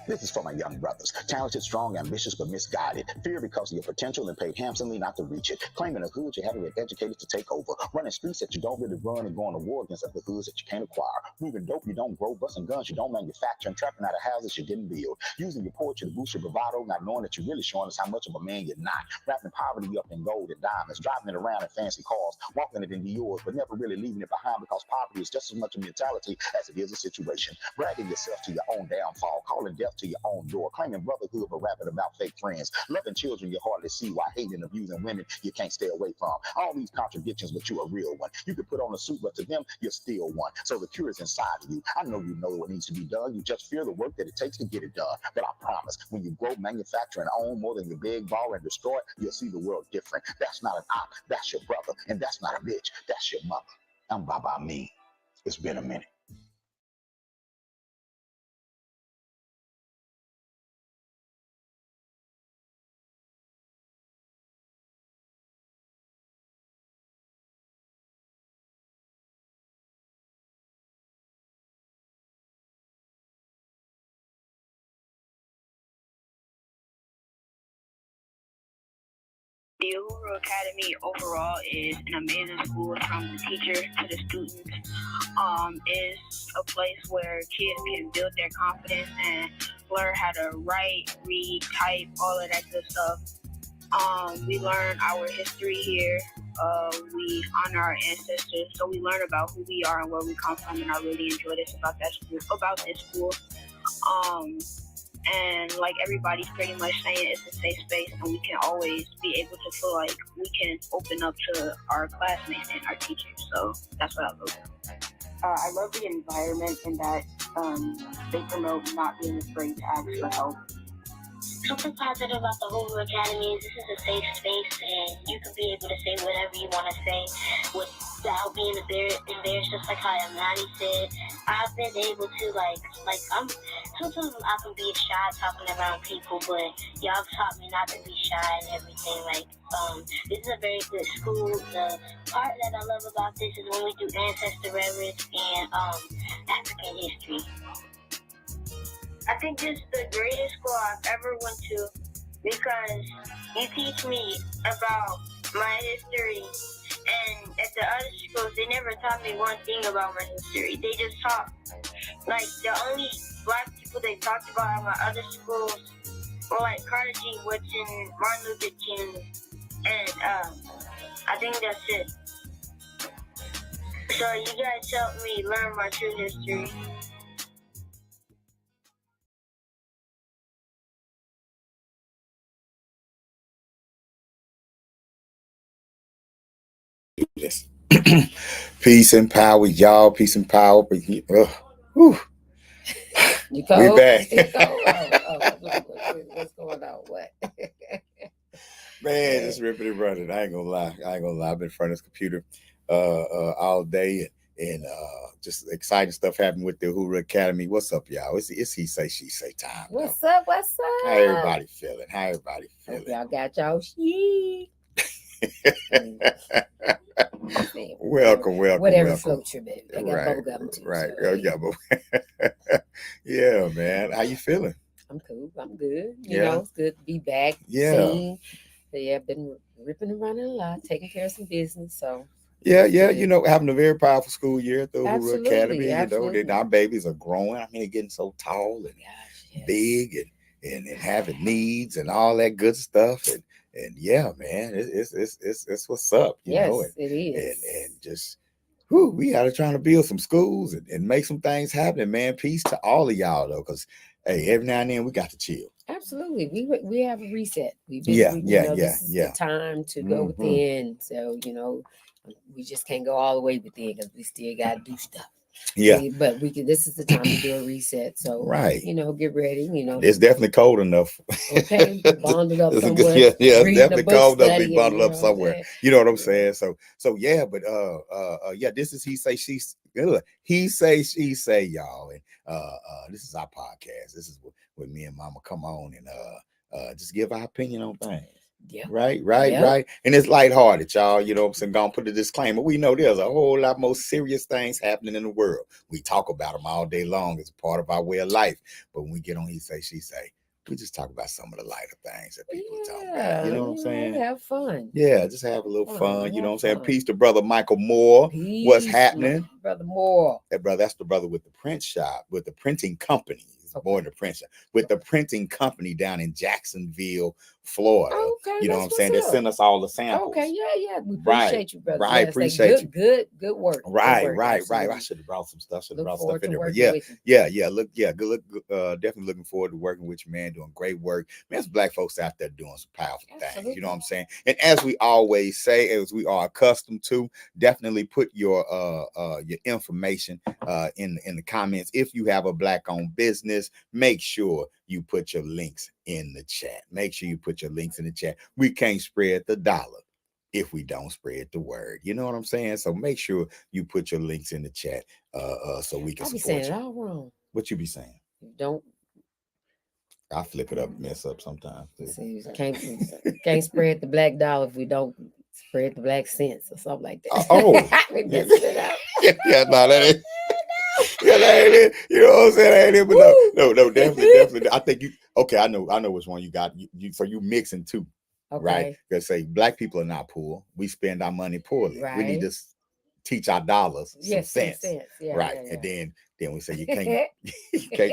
This is for my young brothers. Talented, strong, ambitious, but misguided. Fear because of your potential and paid handsomely not to reach it. Claiming a hood you haven't been educated to take over. Running streets that you don't really run and going to war against other hoods that you can't acquire. Moving dope you don't grow, busting guns you don't manufacture, and trapping out of houses you didn't build. Using your poetry to boost your bravado, not knowing that you're really showing us how much of a man you're not. Wrapping poverty up in gold and diamonds, driving it around in fancy cars, walking it into yours, but never really leaving it behind because poverty is just as much a mentality as it is a situation. Bragging yourself to your own downfall, calling death to your own door, claiming brotherhood but rapping about fake friends, loving children you hardly see while hating and abusing women you can't stay away from. All these contradictions, but you're a real one. You can put on a suit, but to them, you're still one. So the cure is inside of you. I know you know what needs to be done. You just fear the work that it takes to get it done. But I promise, when you grow, manufacture, and own more than you beg, borrow, and destroy, you'll see the world different. That's not an op, that's your brother. And that's not a bitch, that's your mother. I'm Baba Amin. It's been a minute. The Uhuru Academy overall is an amazing school from the teacher to the students. Is a place where kids can build their confidence and learn how to write, read, type, all of that good stuff. We learn our history here. We honor our ancestors, so we learn about who we are and where we come from, and I really enjoy this about this school. And like everybody's pretty much saying, it's a safe space, and we can always be able to feel like we can open up to our classmates and our teachers. So that's what I love. I love the environment in that they promote not being afraid to ask for help. Something positive about the Hollyweird Academy is this is a safe space, and you can be able to say whatever you want to say without being embarrassed. Just like how Amani said, I've been able to sometimes I can be shy talking around people, but y'all taught me not to be shy and everything. This is a very good school. The part that I love about this is when we do ancestor reverence and African history. I think this is the greatest school I've ever went to because you teach me about my history, and at the other schools they never taught me one thing about my history. They just taught the only black people they talked about at my other schools were like Carter G. Woodson, Martin Luther King, and I think that's it. So you guys helped me learn my true history. Yes. Peace and power, y'all. Peace and power. We back. What's going on? What? Man, just ripping and running. I ain't gonna lie. I've been in front of this computer all day and just exciting stuff happening with the Uhuru Academy. What's up, y'all? It's he say, she say time. What's up? How everybody feeling? Hope y'all got y'all shit. Welcome. Whatever floats your baby. I got right, bubblegum too. Right. So. Yeah, man. How you feeling? I'm cool. I'm good. You know, it's good to be back. Yeah. I've been ripping and running a lot, taking care of some business. So yeah, having a very powerful school year at the Uhuru Academy. Absolutely. You know, our babies are growing. I mean, they're getting so tall and big and having needs and all that good stuff. And yeah, man, it's what's up, you know. It is. And just we gotta try to build some schools and make some things happen, man. Peace to all of y'all though, because hey, every now and then we got to chill. Absolutely. We have a reset. This is the time to go within. So, we just can't go all the way within because we still gotta do stuff. Yeah. But this is the time to do a reset. So get ready. It's definitely cold enough. Okay, bonded up somewhere. Yeah, it's definitely cold enough to be bundled up somewhere. You know what I'm saying? So yeah, but this is he say she say y'all, and this is our podcast. This is where me and Mama come on and just give our opinion on things. Yeah. Right. And it's lighthearted, y'all. You know what I'm saying? Gonna put a disclaimer. We know there's a whole lot more serious things happening in the world. We talk about them all day long. It's a part of our way of life. But when we get on He Say, She Say, we just talk about some of the lighter things that people are talking about. You know what I'm saying? Have fun. Yeah, just have a little fun. You know what I'm saying? Peace to brother Michael Moore. Peace, what's happening? Brother Moore. That's the brother with the print shop, with the printing company. More than the print shop, with the printing company down in Jacksonville, Florida. Okay, you know what I'm saying? They send us all the samples. Okay, yeah. We appreciate you, brother. Right, appreciate you. Good work. Right. I should have brought some stuff. Should have brought stuff in there. But definitely looking forward to working with you, man. Doing great work. Man, there's black folks out there doing some powerful things. You know what I'm saying? And as we always say, as we are accustomed to, definitely put your information in the comments. If you have a black-owned business, make sure you put your links in the chat. Make sure you put your links in the chat. We can't spread the dollar if we don't spread the word. You know what I'm saying? So make sure you put your links in the chat so we can support you. I be saying it all wrong. What you be saying? Don't. I flip it up and mess up sometimes. See, can't spread the black dollar if we don't spread the black cents or something like that. No, that ain't. Yeah, that ain't it. You know what I'm saying? That ain't it. But no, definitely. I think you. Okay, I know which one you got. So you mixing two, right? Because say black people are not poor. We spend our money poorly. Right. We need to teach our dollars some sense. Yeah, right. Yeah. And then we say you can't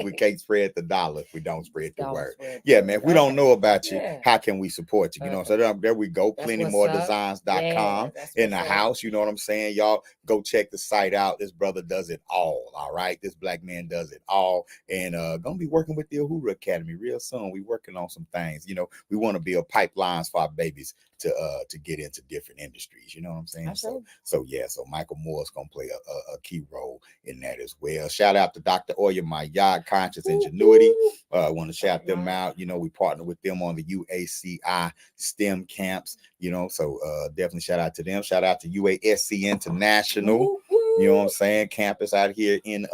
we can't spread the dollar if we don't spread the word. Man, if we don't know about you, how can we support you? You know, so there we go. Plentymoredesigns.com in the house. You know what I'm saying? Y'all go check the site out. This brother does it all. All right. This black man does it all. And gonna be working with the Uhuru Academy real soon. We working on some things. You know, we want to build pipelines for our babies to get into different industries. You know what I'm saying? So Michael Moore is gonna play a key role in that as well. Shout out to Dr. Oya Mayad, Conscious Ingenuity. I want to shout them out. You know, we partner with them on the UACI STEM camps. You know, so definitely shout out to them. Shout out to UASC International. You know what I'm saying? Campus out here in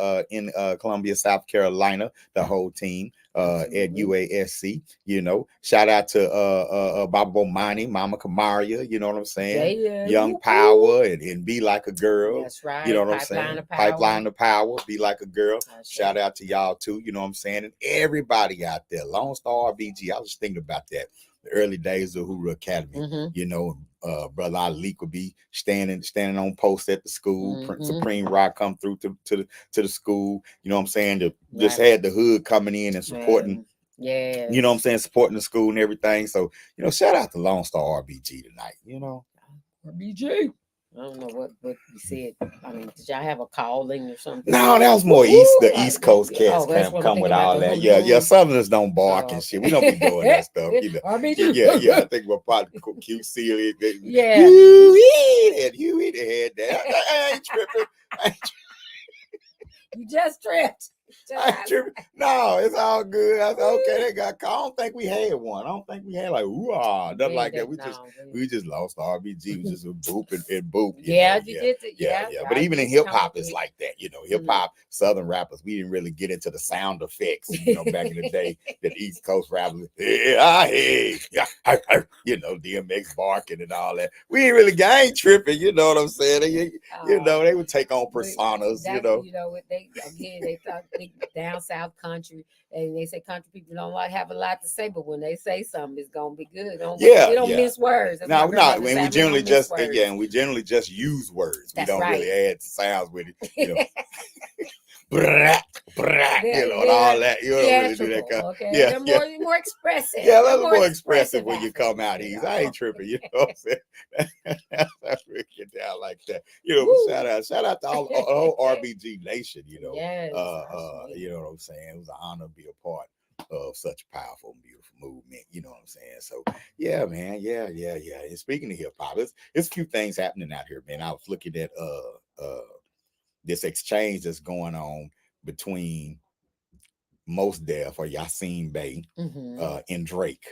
Columbia, South Carolina. The whole team at UASC. You know, shout out to Baba Bomani, Mama Kamaria. You know what I'm saying? Young Power and Be Like a Girl. That's right. You know what I'm saying? Pipeline to Power. Be Like a Girl. Shout out to y'all too. You know what I'm saying? And everybody out there. Lone Star RBG. I was just thinking about that. The early days of Uhuru Academy. You know, Brother Ali would be standing on post at the school. Supreme Rock come through to the school. You know what I'm saying? Just had the hood coming in and supporting. Yeah. You know what I'm saying? Supporting the school and everything. So, you know, shout out to Lone Star RBG tonight. You know, RBG. I don't know what you said. I mean, did y'all have a calling or something? No, that was more East Coast cats come with all that. Yeah. Southerners don't bark and shit. We don't be doing that stuff either. I think we're probably QC. You had that. I ain't tripping. You just tripped. No, it's all good. I said, okay, they got. I don't think we had one. I don't think we had like nothing like that. We just lost RBG. We just boop and boop. Yeah. But even in hip hop, it's like that. You know, hip hop, Southern rappers, we didn't really get into the sound effects. You know, back in the day, that East Coast rappers, you know, DMX barking and all that. We ain't really. I ain't tripping. You know what I'm saying? You know, they would take on personas. You know, they thought. Down south country, and they say country people don't have a lot to say, but when they say something, it's gonna be good. We don't miss words. No, we generally just use words. We don't really add sounds with it. You know. Brat, you know, and all that. You don't really do that kind. Okay. They're more expressive. Yeah, they're more expressive when you come out here. I ain't tripping, you know what I'm saying? That's get down like that. You know, shout out to all the whole RBG Nation, you know. You know what I'm saying? It was an honor to be a part of such a powerful and beautiful movement. You know what I'm saying? So yeah, man. Yeah. And speaking of hip hop, it's a few things happening out here, man. I was looking at this exchange that's going on between Mos Def or Yasin Bey and Drake.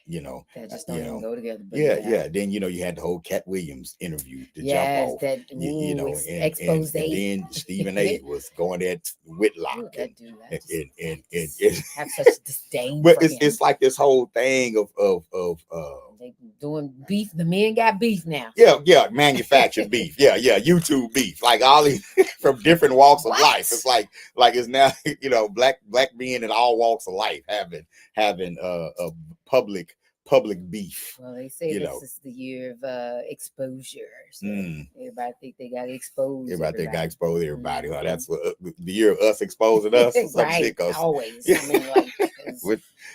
You know, that just don't even go together. Yeah. Then you know you had the whole Cat Williams interview to jump off. You know, and then Stephen A. was going at Whitlock and have such disdain. But it's like this whole thing of They doing beef. The men got beef now. Yeah, manufactured beef. Yeah, YouTube beef. Like all these from different walks of life. It's like it's now, black men in all walks of life having a public beef. Well, they say this is the year of exposure. So everybody think they got exposed. Everybody got exposed. Everybody. Mm-hmm. That's what the year of us exposing us. Right. Always. I mean, like,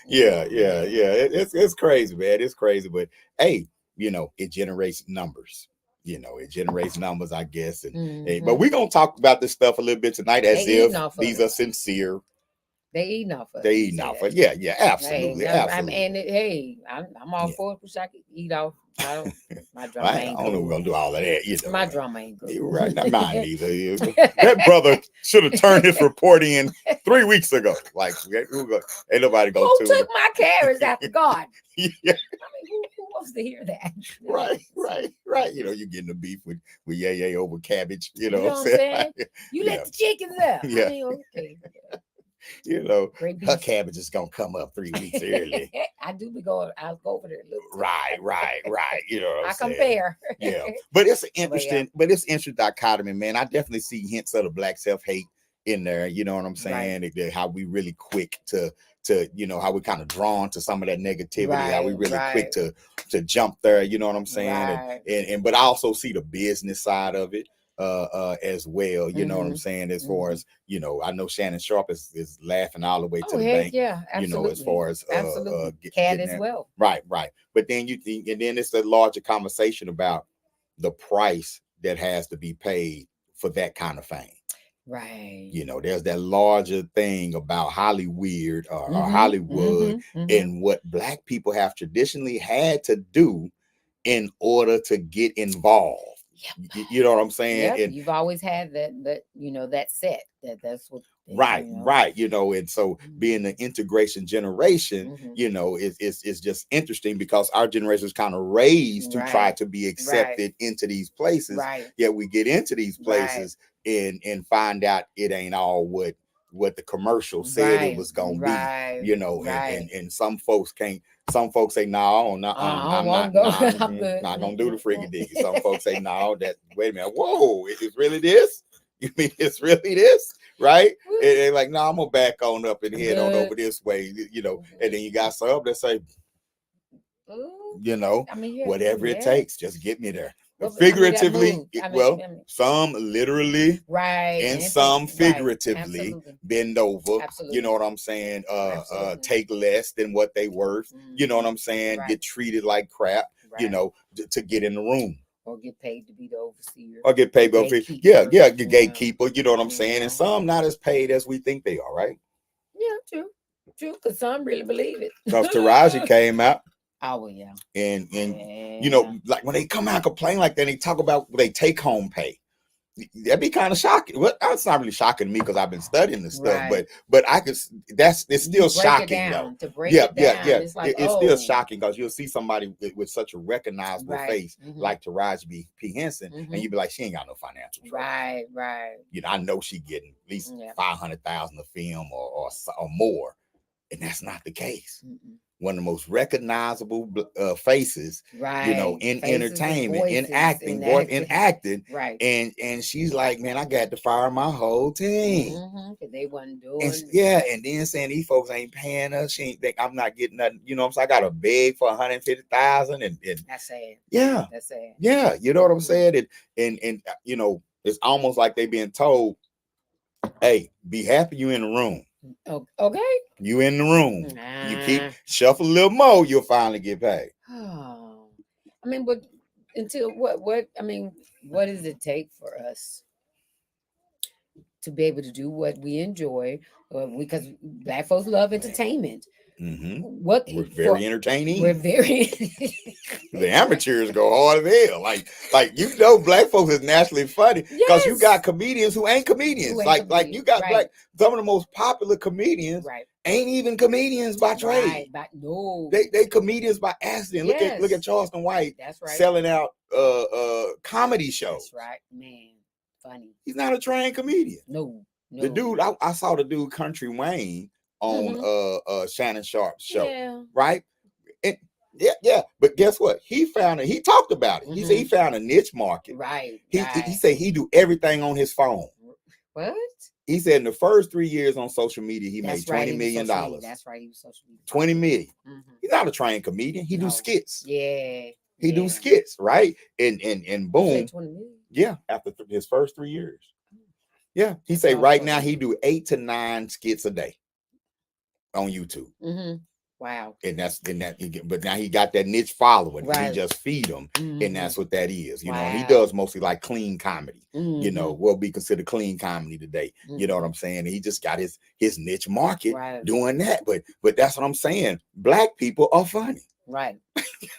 It's crazy, man. It's crazy, but hey, it generates numbers. It generates numbers, I guess. And but we're gonna talk about this stuff a little bit tonight, as if these are sincere. They eating off of. They eating off of. Yeah, absolutely, absolutely. I'm all for it, which I can eat off. I don't. My drama ain't good. I don't know we're gonna do all of that. My drama ain't good. You're right. Not mine either. That brother should have turned his report in 3 weeks ago. Like, ain't nobody gonna. Who took my carrots after God? Yeah. I mean, who wants to hear that? Right. You're getting a beef with Yay over cabbage. You know what I'm saying? You let the chickens up. Yeah. I mean, okay. Her cabbage is gonna come up 3 weeks early. I do be going. I'll go over there. Right. I compare. Yeah, but it's an interesting, dichotomy, man. I definitely see hints of the black self-hate in there. You know what I'm saying? Right. How we really quick to how we kind of drawn to some of that negativity. Right, how we really quick to jump there. You know what I'm saying? Right. And but I also see the business side of it. As well, you know what I'm saying, as far as I know Shannon Sharp is laughing all the way to the bank. Yeah, absolutely. As far as Cat as well. Right. But then then it's a larger conversation about the price that has to be paid for that kind of fame. Right. There's that larger thing about Hollyweird or Hollywood and what black people have traditionally had to do in order to get involved. Yep. You know what I'm saying? Yep. And you've always had that set. That's what. Right. And so being the integration generation, it's just interesting because our generation is kind of raised to try to be accepted into these places. Right. Yet we get into these places and find out it ain't all what the commercial said it was gonna be. And some folks can't. Some folks say no, I'm not gonna do the freaky diggy. Some folks say no. Wait a minute, whoa, it's really this? You mean it's really this, right? And they're like, no, I'm gonna back on up and head on over this way, And then you got some that say, whatever it takes, just get me there. Figuratively, some literally, and some figuratively bend over. Absolutely. You know what I'm saying? Take less than what they worth. You know what I'm saying? Get treated like crap. To get in the room. Or get paid to be the overseer. Or get paid to be the gatekeeper. You know what I'm saying? And some not as paid as we think they are, right? Yeah, true. Because some really believe it. Because Taraji came out. Oh, well, yeah. And like when they come out and complain like that, they talk about they take home pay. That'd be kind of shocking. Well, it's not really shocking to me because I've been studying this stuff, but I could. It's still shocking though. It's like, it's still shocking because you'll see somebody with such a recognizable face like Taraji P. Henson, and you'd be like, she ain't got no financial trouble. Right. I know she getting at least 500,000 a film or more, and that's not the case. One of the most recognizable faces, in faces, entertainment, in acting, right? And she's like, man, I got to fire my whole team because they wasn't doing. And then saying these folks ain't paying us. She ain't think I'm not getting nothing. You know what I'm saying? I got a beg for 150,000, and that's sad. Yeah, that's sad. Yeah, you know what I'm saying? And it's almost like they being told, hey, be happy you in the room. Okay. You in the room. You keep shuffle a little more, you'll finally get paid. Oh, I mean, but until what does it take for us to be able to do what we enjoy? Because black folks love entertainment. We're very entertaining. We're very the amateurs go hard as hell. Like black folks is naturally funny because you got comedians who ain't comedians. Like you got some of the most popular comedians ain't even comedians by trade. No, they comedians by accident. Look at Charleston White. That's right. Selling out comedy shows. That's right, man. Funny. He's not a trained comedian. No. The dude I saw the dude Country Wayne on Shannon Sharp's show, right? And Yeah. But guess what? He found it. He talked about it. He said he found a niche market. Right. He said he do everything on his phone. What? He said in the first 3 years on social media, he made $20 million. That's right. He was social media. 20 million. He's not a trained comedian. He do skits. Yeah. He do skits, right? And boom. 20 million? Yeah, after his first 3 years. Yeah. He say right now he do 8 to 9 skits a day on YouTube. Wow. But now he got that niche following. Right. He just feed them. And that's what that is. You know, and he does mostly like clean comedy. You know, what we consider clean comedy today. You know what I'm saying? And he just got his niche market doing that. But that's what I'm saying. Black people are funny. Right.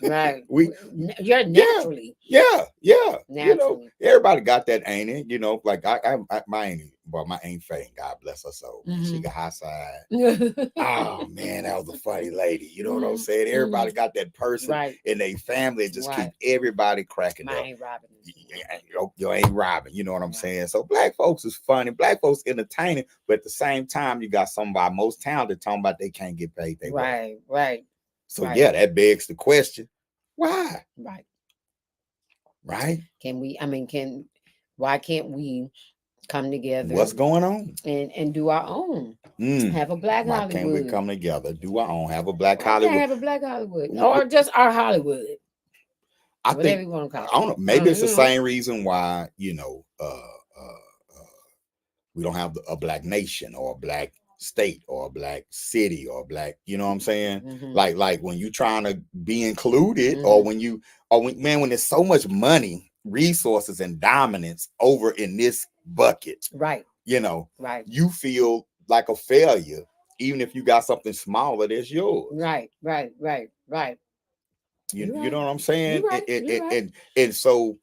Right. You're naturally. Yeah. Naturally. You know, everybody got that, ain't it? You know, like my Aunt Faye, God bless her soul. She got high side. Oh man, that was a funny lady. You know what I'm saying? Everybody got that person in their family that just keep everybody cracking up. Ain't robbing. You ain't robbing. You know what I'm saying? So black folks is funny. Black folks entertaining, but at the same time, you got some of our most talented talking about they can't get paid. Right. So yeah, that begs the question: why? Right. Why can't we come together? What's going on? And do our own. Have a black Hollywood. Can't we come together? Do our own. Have a black Hollywood. Have a black Hollywood, or just our Hollywood. Whatever you want to call it. I don't know. Maybe it's the same reason why we don't have a black nation or a black state or a black city or black, you know what I'm saying? Like when you trying to be included or when there's so much money, resources and dominance over in this bucket, you know, you feel like a failure even if you got something smaller that's yours. Right. You know what I'm saying? And so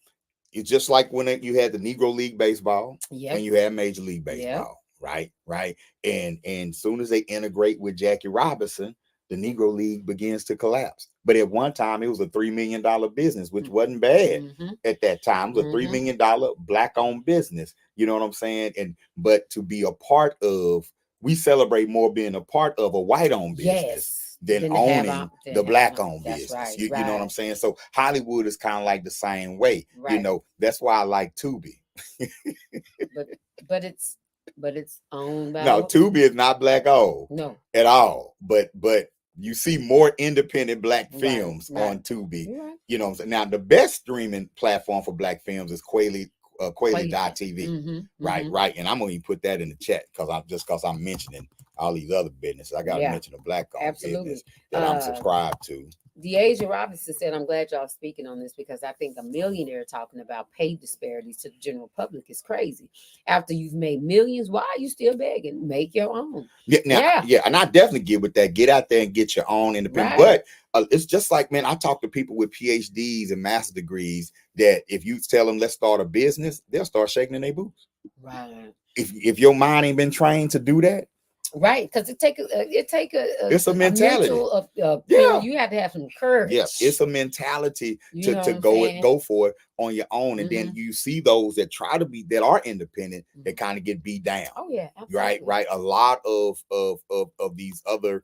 it's just like when you had the Negro League Baseball and you had Major League Baseball. Right. And soon as they integrate with Jackie Robinson, the Negro League begins to collapse. But at one time, it was a $3 million business, which wasn't bad at that time. It was a $3 million black-owned business. You know what I'm saying? But to be a part of, we celebrate more being a part of a white-owned business than owning the black-owned business. You know what I'm saying? So Hollywood is kind of like the same way. You know, that's why I like Tubi. But it's owned by Tubi is not black owned. No. At all. But you see more independent black films on Tubi. You know what I'm saying? Now the best streaming platform for black films is Quaily.tv. Right. And I'm gonna even put that in the chat because I'm mentioning all these other businesses. I gotta mention a black owned business that I'm subscribed to. Deasia Robinson said, I'm glad y'all speaking on this because I think a millionaire talking about pay disparities to the general public is crazy. After you've made millions, why are you still begging? Make your own. Yeah. And I definitely get with that. Get out there and get your own independent. But it's just like, man, I talk to people with PhDs and master degrees that if you tell them, let's start a business, they'll start shaking in their boots. Right. If your mind ain't been trained to do that. Right, because it's a mentality. You have to have some courage. Yeah, it's a mentality to go for it on your own, and then you see those that try to be that are independent that kind of get beat down. Oh yeah, absolutely. Right. A lot of these other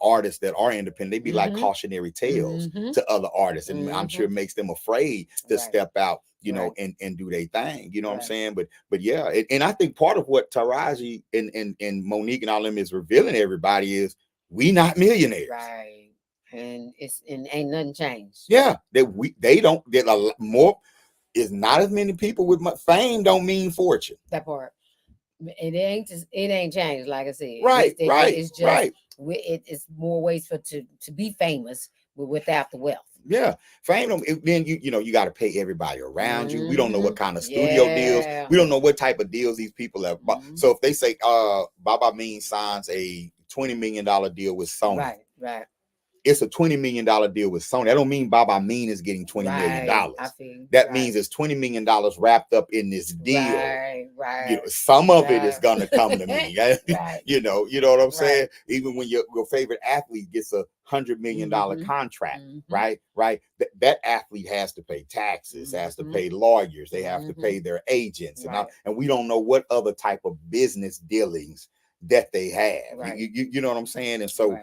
artists that are independent, they be like cautionary tales to other artists, and I'm sure it makes them afraid to step out. You know, and do their thing. You know what I'm saying? But yeah, and I think part of what Taraji and Monique and all them is revealing to everybody is we not millionaires. Right. And ain't nothing changed. Yeah. They don't get a lot more. It's not as many people with fame don't mean fortune. That part. It ain't changed, like I said. Right. It's just it's more ways to be famous without the wealth. Yeah, fame. Then you got to pay everybody around you. We don't know what kind of studio deals. We don't know what type of deals these people have. So if they say, Baba Amin signs a $20 million deal with Sony, right. It's a $20 million deal with Sony. That don't mean Baba Amin is getting $20 million. That means it's $20 million wrapped up in this deal. Right. You know, some of it is gonna come to me. You know what I'm saying? Even when your favorite athlete gets a $100 million contract, right? That athlete has to pay taxes, has to pay lawyers, they have to pay their agents, and we don't know what other type of business dealings that they have. You know what I'm saying? And so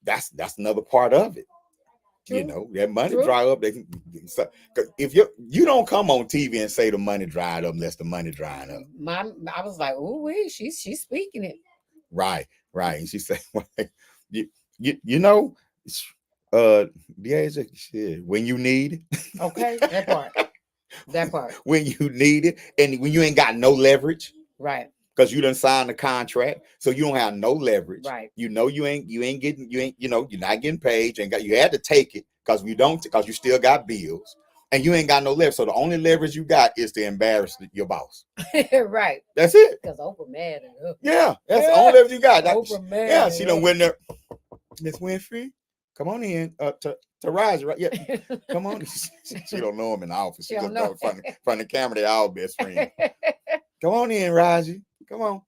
that's another part of it. True. You know, that money True. dry up. If you don't come on TV and say the money dried up unless the money drying up. I was like, oh, she's speaking it. Right. And she said, you know, shit, when you need it. Okay, that part. When you need it, and when you ain't got no leverage. Right. Because you done signed the contract, so you don't have no leverage. Right. You know you're not getting paid. You had to take it because you still got bills. And you ain't got no leverage. So the only leverage you got is to embarrass your boss. Right. That's it. Because Oprah mad at her. Yeah, that's the only leverage you got. Oprah mad. Yeah, she done went there. Miss Winfrey, come on in to rise, right? Yeah, come on. She don't know him in the office. She just know from the camera. They all best friends. Come on in, Raji. Come on.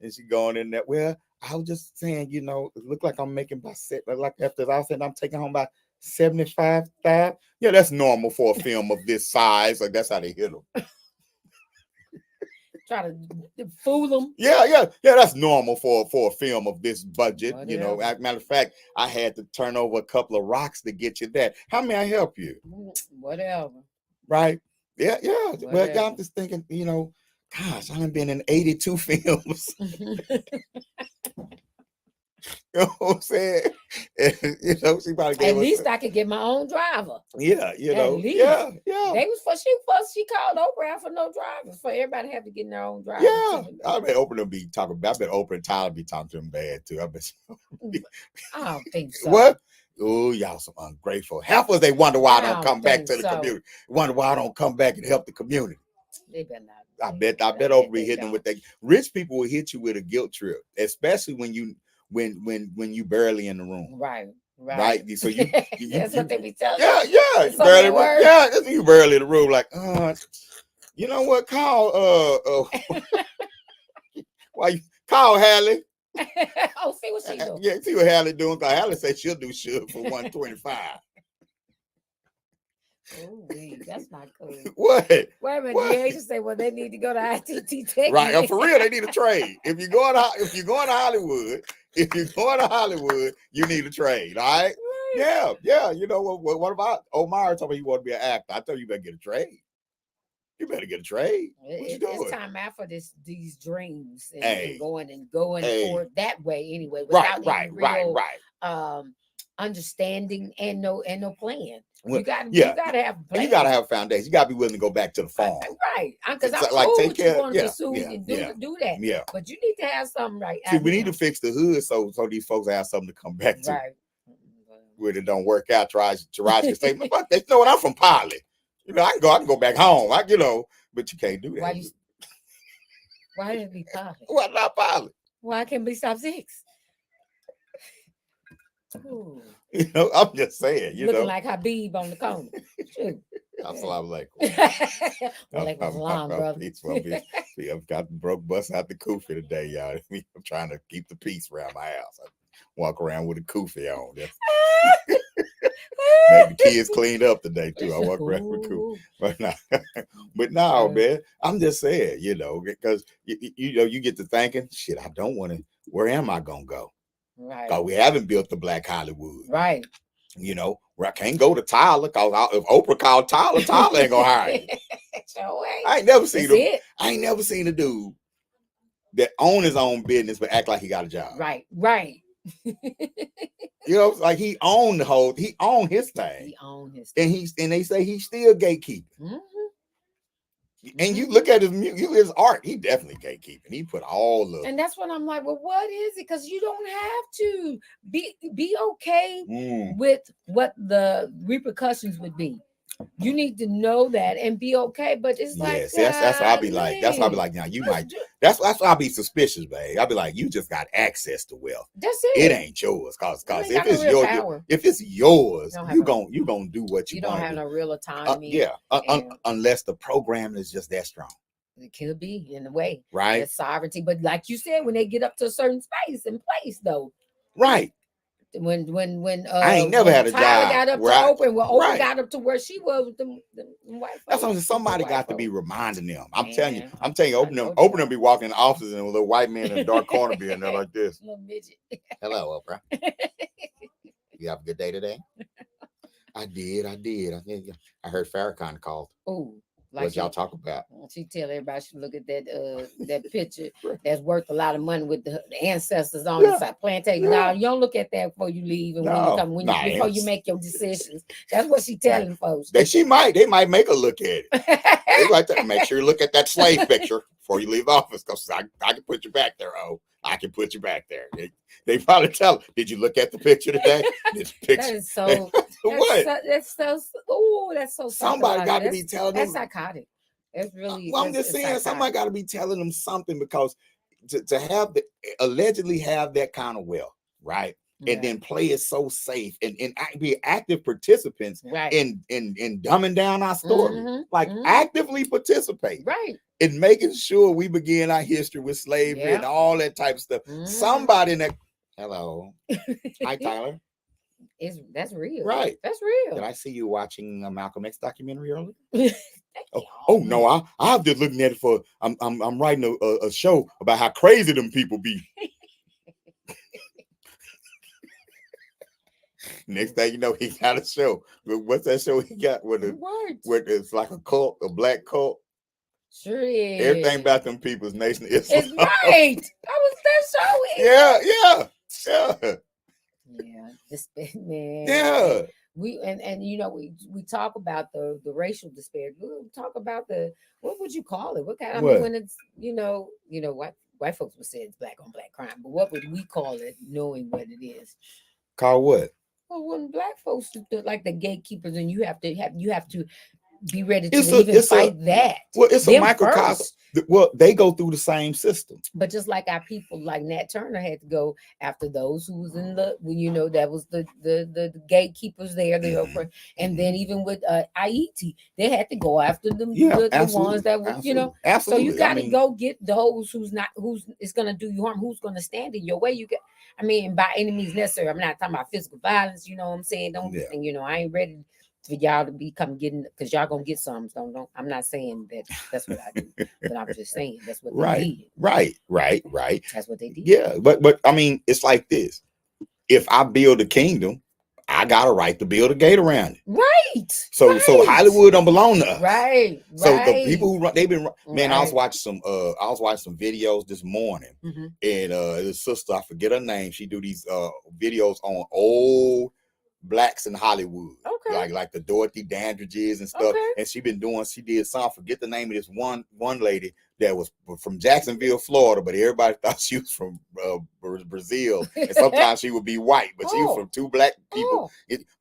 And she going in there. Well, I was just saying, you know, it looked like I'm making by set. Like after I said I'm taking home by 75,000. Yeah, that's normal for a film of this size. Like that's how they hit them. Try to fool them. Yeah. That's normal for a film of this budget. Whatever. You know, as a matter of fact, I had to turn over a couple of rocks to get you that. How may I help you? Whatever. Right? Yeah. Whatever. But I'm just thinking, you know, gosh, I've been in 82 films. You know what I'm saying? And, you know, she probably gave at least I could get my own driver. Yeah, you know. least. Yeah. They was she called Oprah out for no drivers. For everybody to have to get their own driver. Yeah. I bet Oprah be talking about. I bet Oprah and Tyler be talking to them bad too. I bet. I don't think so. What? Oh, y'all some ungrateful. Half of us they wonder why I don't come back to the community. Wonder why I don't come back and help the community. They better not. I bet Oprah be hitting them with that. Rich people will hit you with a guilt trip, especially when you barely in the room. Right. So you that's what they be telling. Yeah. You barely in the room. Like, you know what? Call why you call Hallie? See what she doing. Yeah, see what Hallie doing. Cause Hallie say she'll do shit for 125. Oh, that's not cool. What? Wait a minute. The agent say, well, they need to go to ITT Tech. Right, for real, they need a trade. If you're going to Hollywood, you need a trade. All right? Yeah. You know what about Omar told me he wanted to be an actor? I told you better get a trade. You better get a trade. What you doing? It's time out for these dreams and, hey. and going for that way anyway. Right. Understanding and no plan. You gotta have a plan. And you gotta have a foundation. You gotta be willing to go back to the farm. Right. Because I'm like cool take with care, you want to pursue and do that. Yeah. But you need to have something right. See, we need to fix the hood so these folks have something to come back to. Right. When it don't work out, Taraji can say, "Fuck, they know what I'm from Polly. You know, I can go back home. But you can't do that. Why did it be Polly? What not Polly? Why can't we stop 6? Ooh. You know, I'm just saying. You Looking know, like Habib on the corner. Assalamu alaikum, brother. I've got broke bus out the kufi today, y'all. I'm trying to keep the peace around my house. I walk around with a kufi on. Maybe kids cleaned up today too. I walk around with kufi, but no, man. I'm just saying, you know, because you get to thinking, shit. I don't want to. Where am I gonna go? Right. Because we haven't built the Black Hollywood. Right. You know, where I can't go to Tyler because if Oprah called Tyler ain't gonna hire you. I ain't never seen him. I ain't never seen a dude that own his own business but act like he got a job. Right. You know, like he owned his thing. And they say he's still gatekeeping. Mm-hmm. And you look at his art, he definitely gatekeeping. He put all of. And that's when I'm like, well, what is it? Because you don't have to be okay with what the repercussions would be. You need to know that and be okay. But it's like, that's why I'll be like, now you might. That's why I'll be suspicious, babe. I'll be like, you just got access to wealth. That's it. It ain't yours, cause if it's yours, you gonna do what you want. You don't have no real autonomy. Unless the program is just that strong. It could be in a way, right? It's sovereignty, but like you said, when they get up to a certain space and place, though, right. When I ain't never had a job. Got up to Oprah, Oprah got up to where she was with the white folks. That's what somebody got to be reminding them. I'm telling you, Oprah them be walking in the offices and a little white man in a dark corner being there like this. Little midget. Hello, Oprah. You have a good day today. I did. I heard Farrakhan called. Oh, what y'all talk about? She tell everybody she look at that picture that's worth a lot of money with the ancestors on the side plantation. Now you don't look at that before you leave and before you make your decisions. That's what she telling folks. They might make a look at it. They like to make sure you look at that slave picture before you leave the office, because I can put you back there. Oh, I can put you back there. They probably tell, did you look at the picture today? This picture. That is so. What? That's so. Somebody got to be telling them. That's psychotic. It's really. Well, I'm just saying, somebody got to be telling them something, because to have allegedly have that kind of wealth, right? And then play it so safe and be active participants in dumbing down our story. Actively participate. Right. In making sure we begin our history with slavery and all that type of stuff. Somebody in that, hello. Hi, Tyler. That's real. Right. That's real. Did I see you watching a Malcolm X documentary earlier? Oh no, I'm just looking at it for I'm writing a show about how crazy them people be. Next thing you know, he got a show. What's that show he got where it's like a cult, a black cult? Sure is. Everything about them people's Nation is right. That was that show. Yeah. This man. Yeah. We we talk about the racial disparity. We talk about what would you call it? What kind? I mean, when it's white folks would say it's black on black crime, but what would we call it, knowing what it is? Call what? Well, when black folks like the gatekeepers, and you have to be ready to fight that. Well, it's a microcosm. Well, they go through the same system. But just like our people, like Nat Turner had to go after those who was in that was the gatekeepers there, and then even with Haiti, they had to go after them, the ones that were, Absolutely. So you got to go get those who's going to do you harm, who's going to stand in your way. By any means necessary. I'm not talking about physical violence. You know what I'm saying? I ain't ready for y'all to getting, because y'all gonna get some. Don't. I'm not saying that's what I do, but I'm just saying that's what they did. Right. That's what they did. Yeah, but I mean, it's like this. If I build a kingdom, I got a right to build a gate around it. Right. So Hollywood don't belong to us. Right. So the people who they've been man, I was watching some videos this morning, and this sister, I forget her name, she do these videos on old blacks in Hollywood, like the Dorothy Dandridges and stuff. And she did some, I forget the name of this one lady that was from Jacksonville, Florida, but everybody thought she was from Brazil, and sometimes she would be white, but she was from two black people.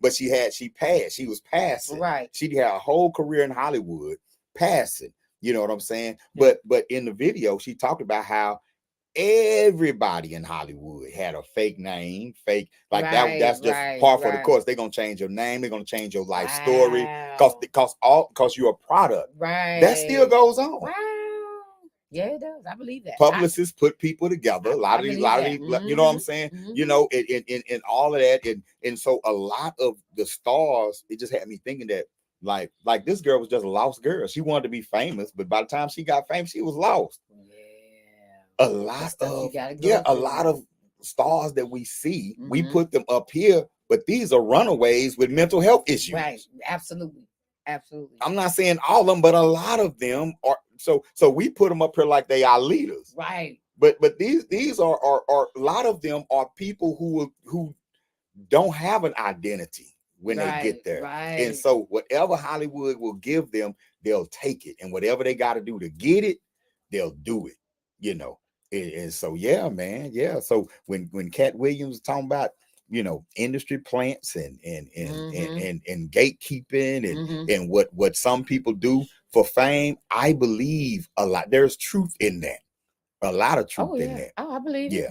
But she passed. She was passing. Right. She had a whole career in Hollywood passing. You know what I'm saying? But in the video, she talked about how everybody in Hollywood had a fake name, that's just part for the course. They're gonna change your name, they're gonna change your life story, because you're a product. Right. That still goes on. Wow. Yeah, it does. I believe that. Publicists put people together. A lot of these, you know what I'm saying? In all of that, and so a lot of the stars, it just had me thinking that like this girl was just a lost girl. She wanted to be famous, but by the time she got famous, she was lost. A lot of stars that we see, we put them up here, but these are runaways with mental health issues. Right. Absolutely. I'm not saying all of them, but a lot of them are. So we put them up here like they are leaders. Right. But these are a lot of them are people who don't have an identity when they get there. Right. And so whatever Hollywood will give them, they'll take it. And whatever they got to do to get it, they'll do it. And so man, so when Cat Williams was talking about industry plants and gatekeeping and what some people do for fame, I believe a lot. There's truth in that. A lot of truth in that. Oh, I believe it.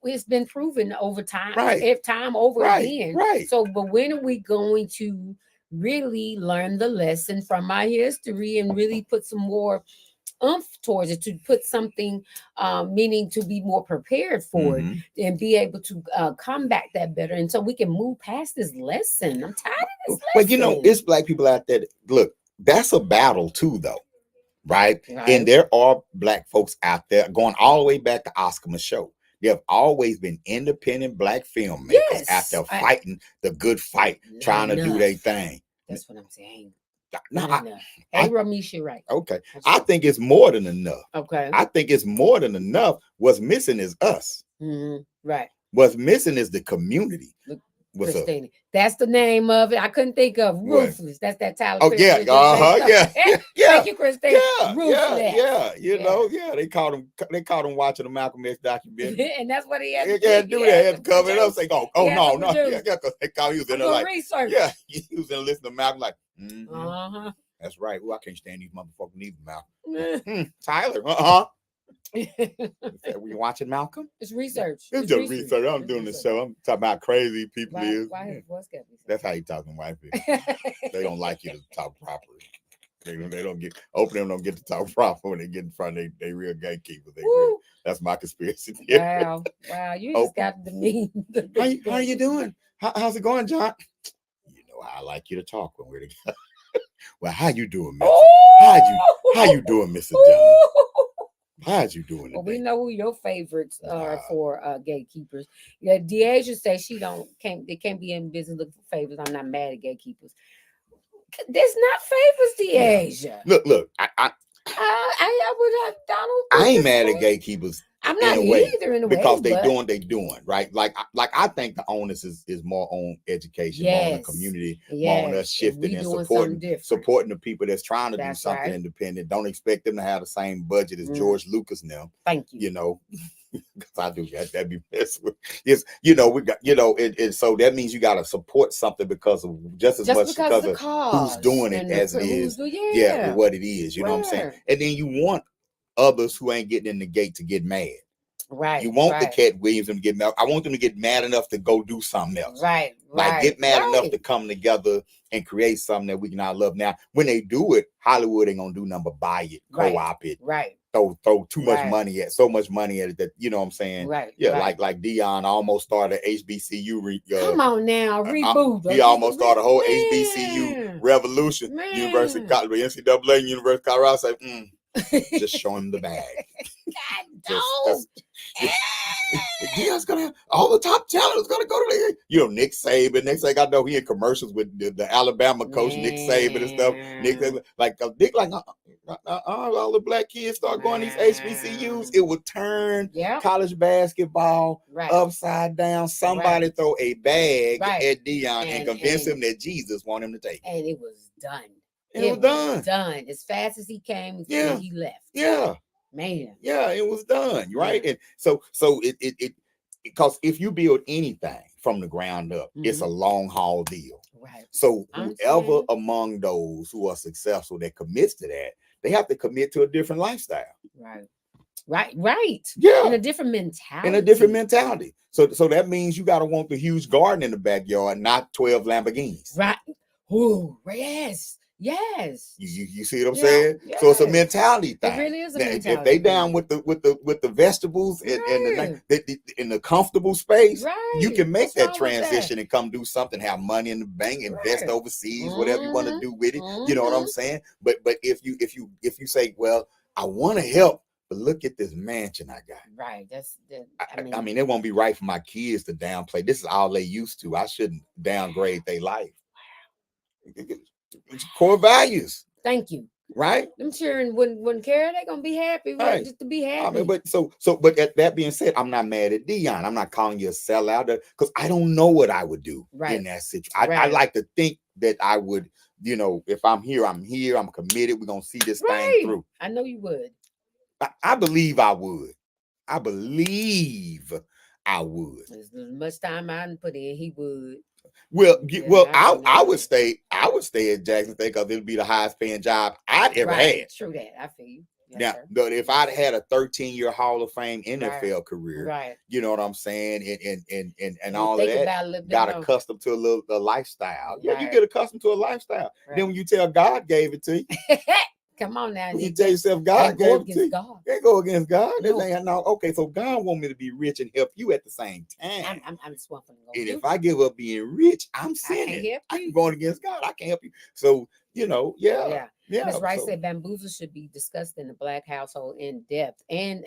It's been proven over time, time again. Right. So, but when are we going to really learn the lesson from our history and really put some more towards it, to put something meaning to be more prepared for it and be able to combat that better, and so we can move past this lesson. I'm tired of this lesson. But it's black people out there. Look, that's a battle too, though, right? And there are black folks out there going all the way back to Oscar Michaud. There have always been independent black filmmakers Yes, out there fighting the good fight, trying to do their thing. That's what I'm saying. No, Not enough. Hey, Ramesh, you're right. Okay. I think it's more than enough. Okay. I think it's more than enough. What's missing is us. Right. What's missing is the community. What's Christina. up? That's the name of it. I couldn't think of Ruthless. What? That's that Tyler. Oh, yeah. Yeah. Thank you, Christina. Yeah. Ruthless. Yeah. You know, they caught him watching the Malcolm X documentary. And that's what he had to do. He do that. He had to cover it up. Say, no. Yeah, because they caught he was in there like research. Yeah, he was in listening to Malcolm like, that's right. Ooh, I can't stand these motherfuckers neither, Malcolm. Tyler, we watching Malcolm? It's research. It's just research. I'm doing the show. I'm talking about crazy people is. That's how you talking to white people. They don't like you to talk properly. They don't get them don't get to talk proper when they get in front of they real gatekeepers. That's my conspiracy theory. Wow. You just got the mean. How are you doing? How's it going, John? You know how I like you to talk when we're together. Well, how you doing, Mr.? How you doing, Mr. John? How's you doing? Well, we know who your favorites are for gatekeepers. Yeah, Deasia says they can't be in business looking for favors. I'm not mad at gatekeepers. There's not favors, Deasia. Look, I would have Donald. I ain't mad at gatekeepers. I'm not either in a way because they doing right. Like I think the onus is more on education, more on the community, more on us shifting and supporting the people that's trying to do something independent. Don't expect them to have the same budget as George Lucas now. Thank you. You know, because I do that'd be best. Yes, we got and so that means you got to support something because of just much because of who's doing it as it is. What it is. You know what I'm saying? And then you want others who ain't getting in the gate to get mad. Right. You want the Cat Williams to get mad. I want them to get mad enough to go do something else. Right. Like get mad enough to come together and create something that we can all love. Now, when they do it, Hollywood ain't gonna do nothing but buy it, co-op it. Right. Throw too much money at so much money at it that you know what I'm saying. Right. Yeah. Right. Like Dion almost started HBCU. Come on now, reboot. He almost started a whole HBCU revolution. University of Colorado, NCAA, University of Colorado. Say, just show him the bag. Dion's gonna have all the top talent is gonna go to the Nick Saban. Next thing I know, he in commercials with the Alabama coach Nick Saban and stuff. Nick all the black kids start going these HBCUs. It will turn college basketball upside down. Somebody throw a bag at Dion and convince him that Jesus want him to take it. And it was done. It was done as fast as he came. He left. Yeah, man. Yeah, it was done. Right, and so it because if you build anything from the ground up, it's a long haul deal. Right. So whoever among those who are successful that commits to that, they have to commit to a different lifestyle. Right. Yeah. In a different mentality. So that means you got to want the huge garden in the backyard, not 12 Lamborghinis. Right. Oh, yes. You see what I'm saying? Yeah. So it's a mentality thing. It really is a mentality. If they down with the vegetables and in the comfortable space, you can make that transition and come do something, have money in the bank, invest overseas, whatever you want to do with it. You know what I'm saying? But if you say, well, I want to help, but look at this mansion I got. Right. I mean, it won't be right for my kids to downplay. This is all they used to. I shouldn't downgrade their life. It's core values. Thank you. Right? Them children wouldn't care. They're gonna be happy, right? Just to be happy. I mean, but that being said, I'm not mad at Dion. I'm not calling you a sellout because I don't know what I would do in that situation. I like to think that I would, if I'm here, I'm committed. We're gonna see this thing through. I know you would. I believe I would. I believe I would. As much time I didn't put in, he would. I would stay at Jackson State because it'd be the highest paying job I'd ever had. True that. I feel you. Yes, now, if I'd had a 13-year Hall of Fame NFL career, you know what I'm saying, and all of that, got accustomed to a lifestyle. Yeah, you get accustomed to a lifestyle. Then when you tell God gave it to you, come on now. You tell yourself God gave it to you. Can't go against God. Okay, so God want me to be rich and help you at the same time. I'm just want to go. And if I give up being rich, I'm sinning. I'm going against God. I can't help you. So, Yeah. Ms. Rice So, said bamboozle should be discussed in the Black household in depth and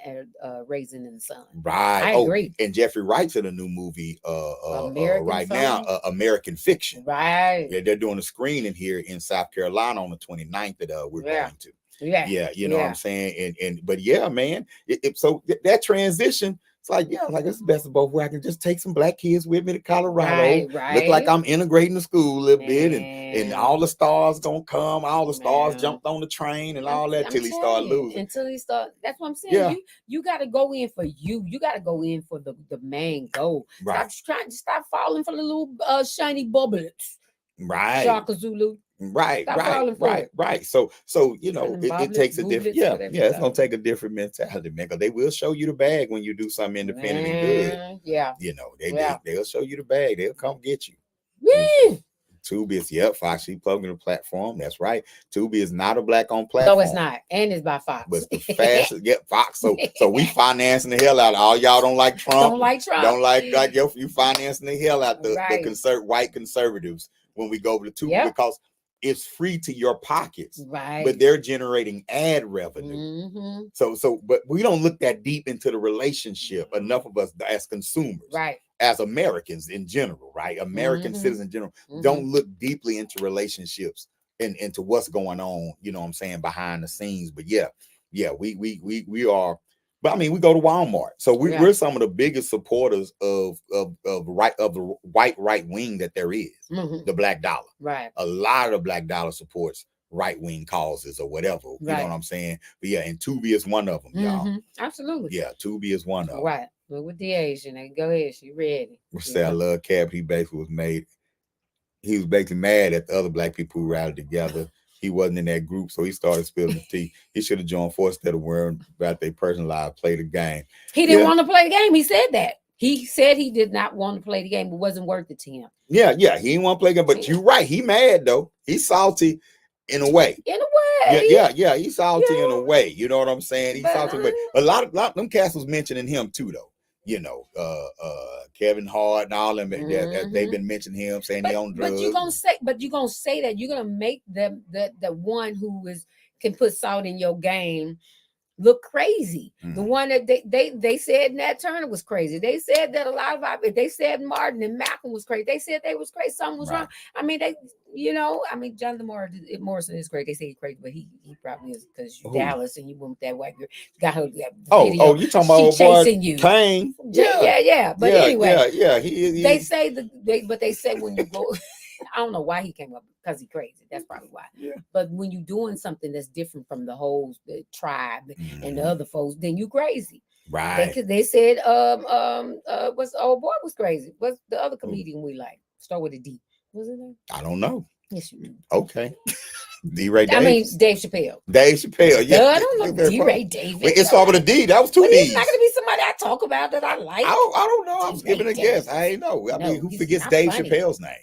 Raising in the Sun. right. I agree. And Jeffrey Wright's in a new movie American right something? now, American Fiction. Right. Yeah, they're doing a screening here in South Carolina on the 29th that we're going to. Yeah, you know what I'm saying? But yeah, man. So that transition, it's like, like it's the best of both worlds. I can just take some black kids with me to Colorado. Right. Look like I'm integrating the school a little bit, and all the stars gonna come, all the stars jumped on the train and all that till he started losing. Until he started. That's what I'm saying. Yeah. You got to go in for you. You got to go in for the main goal. Right. Stop falling for the little shiny bubblets. Right. Shaka Zulu. Right. So it takes a different, it's gonna take a different mentality, man. Because they will show you the bag when you do something independent and good. Yeah. They'll show you the bag. They'll come get you. Tubi is Fox. She plugged in the platform. That's right. Tubi is not a black-owned platform. No, it's not, and it's by Fox. But the fastest Fox. So we financing the hell out of all y'all. Don't like Trump. Don't like you financing the hell out the white conservatives when we go over to Tubi because it's free to your pockets, right? But they're generating ad revenue. But we don't look that deep into the relationship. Enough of us as consumers, right? As Americans in general, right? American citizens in general don't look deeply into relationships and into what's going on. You know what I'm saying, behind the scenes. But we are. But I mean, we go to Walmart, so we're some of the biggest supporters of the white right wing that there is, the Black Dollar. Right. A lot of the Black Dollar supports right wing causes or whatever. You know what I'm saying? But and Tubi is one of them, y'all. Absolutely. Yeah, Tubi is one of them. Right. Well, with the Asian, go ahead. She ready. Say I love Cap. He basically was mad at the other black people who rallied together. He wasn't in that group, so he started spilling the tea. He should have joined force instead of worrying about their personal life, play the game. He didn't want to play the game. He said that. He said he did not want to play the game. It wasn't worth it to him. Yeah. He didn't want to play the game. But you're right. He mad, though. He's salty in a way. Yeah. He's salty in a way. You know what I'm saying? He's salty in a way. A lot of them cats was mentioning him, too, though. Kevin Hart and all them, they've been mentioning him, saying they on drugs. But you're gonna say that you're gonna make them the one who can put salt in your game look crazy. The one that they said Nat Turner was crazy. They said that a lot of they said Martin and Malcolm was crazy. They said they was crazy. Something was wrong. I mean, Jonathan Morrison is great. They say he's crazy, but he probably is because you're Dallas and you went with that white girl. Got her. You talking about chasing you? Kane? Yeah. But anyway, They say but they say when you go. I don't know why he came up because he's crazy. That's probably why. Yeah. But when you're doing something that's different from the whole tribe and the other folks, then you crazy. Right. They said what's the old boy was crazy. What's the other comedian we like? Start with a D. Was it there? I don't know. Yes, you do. Okay. D-Ray Davis. I mean Dave Chappelle. Dave Chappelle. Yeah. I don't know D-Ray Davis. Wait, it started with a D. That was two D's. He's not gonna be somebody I talk about that I like. I don't know. I'm giving a guess. I ain't know. I mean, who forgets Dave Chappelle's name?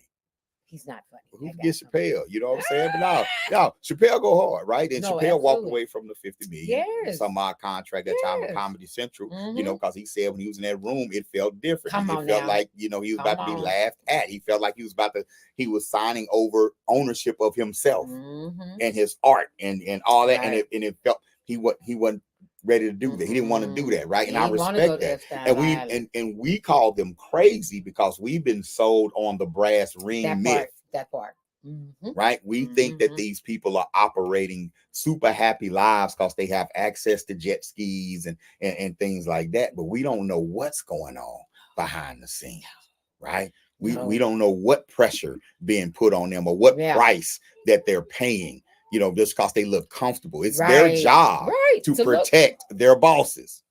He's not funny. Who forgets Chappelle? You know what I'm saying? But now Chappelle go hard, right? And Chappelle walked away from the $50 million. Some odd contract that time of Comedy Central, because he said when he was in that room, it felt different. It felt like, he was about to be laughed at. He felt like he was signing over ownership of himself and his art and all that. Right. And it felt he wasn't ready to do that. He didn't want to do that, right? And I respect that. And we call them crazy because we've been sold on the brass ring myth. That part. Right? We think that these people are operating super happy lives because they have access to jet skis and things like that. But we don't know what's going on behind the scenes, right? We don't know what pressure being put on them or what price that they're paying. Just because they look comfortable. It's their job to protect their bosses.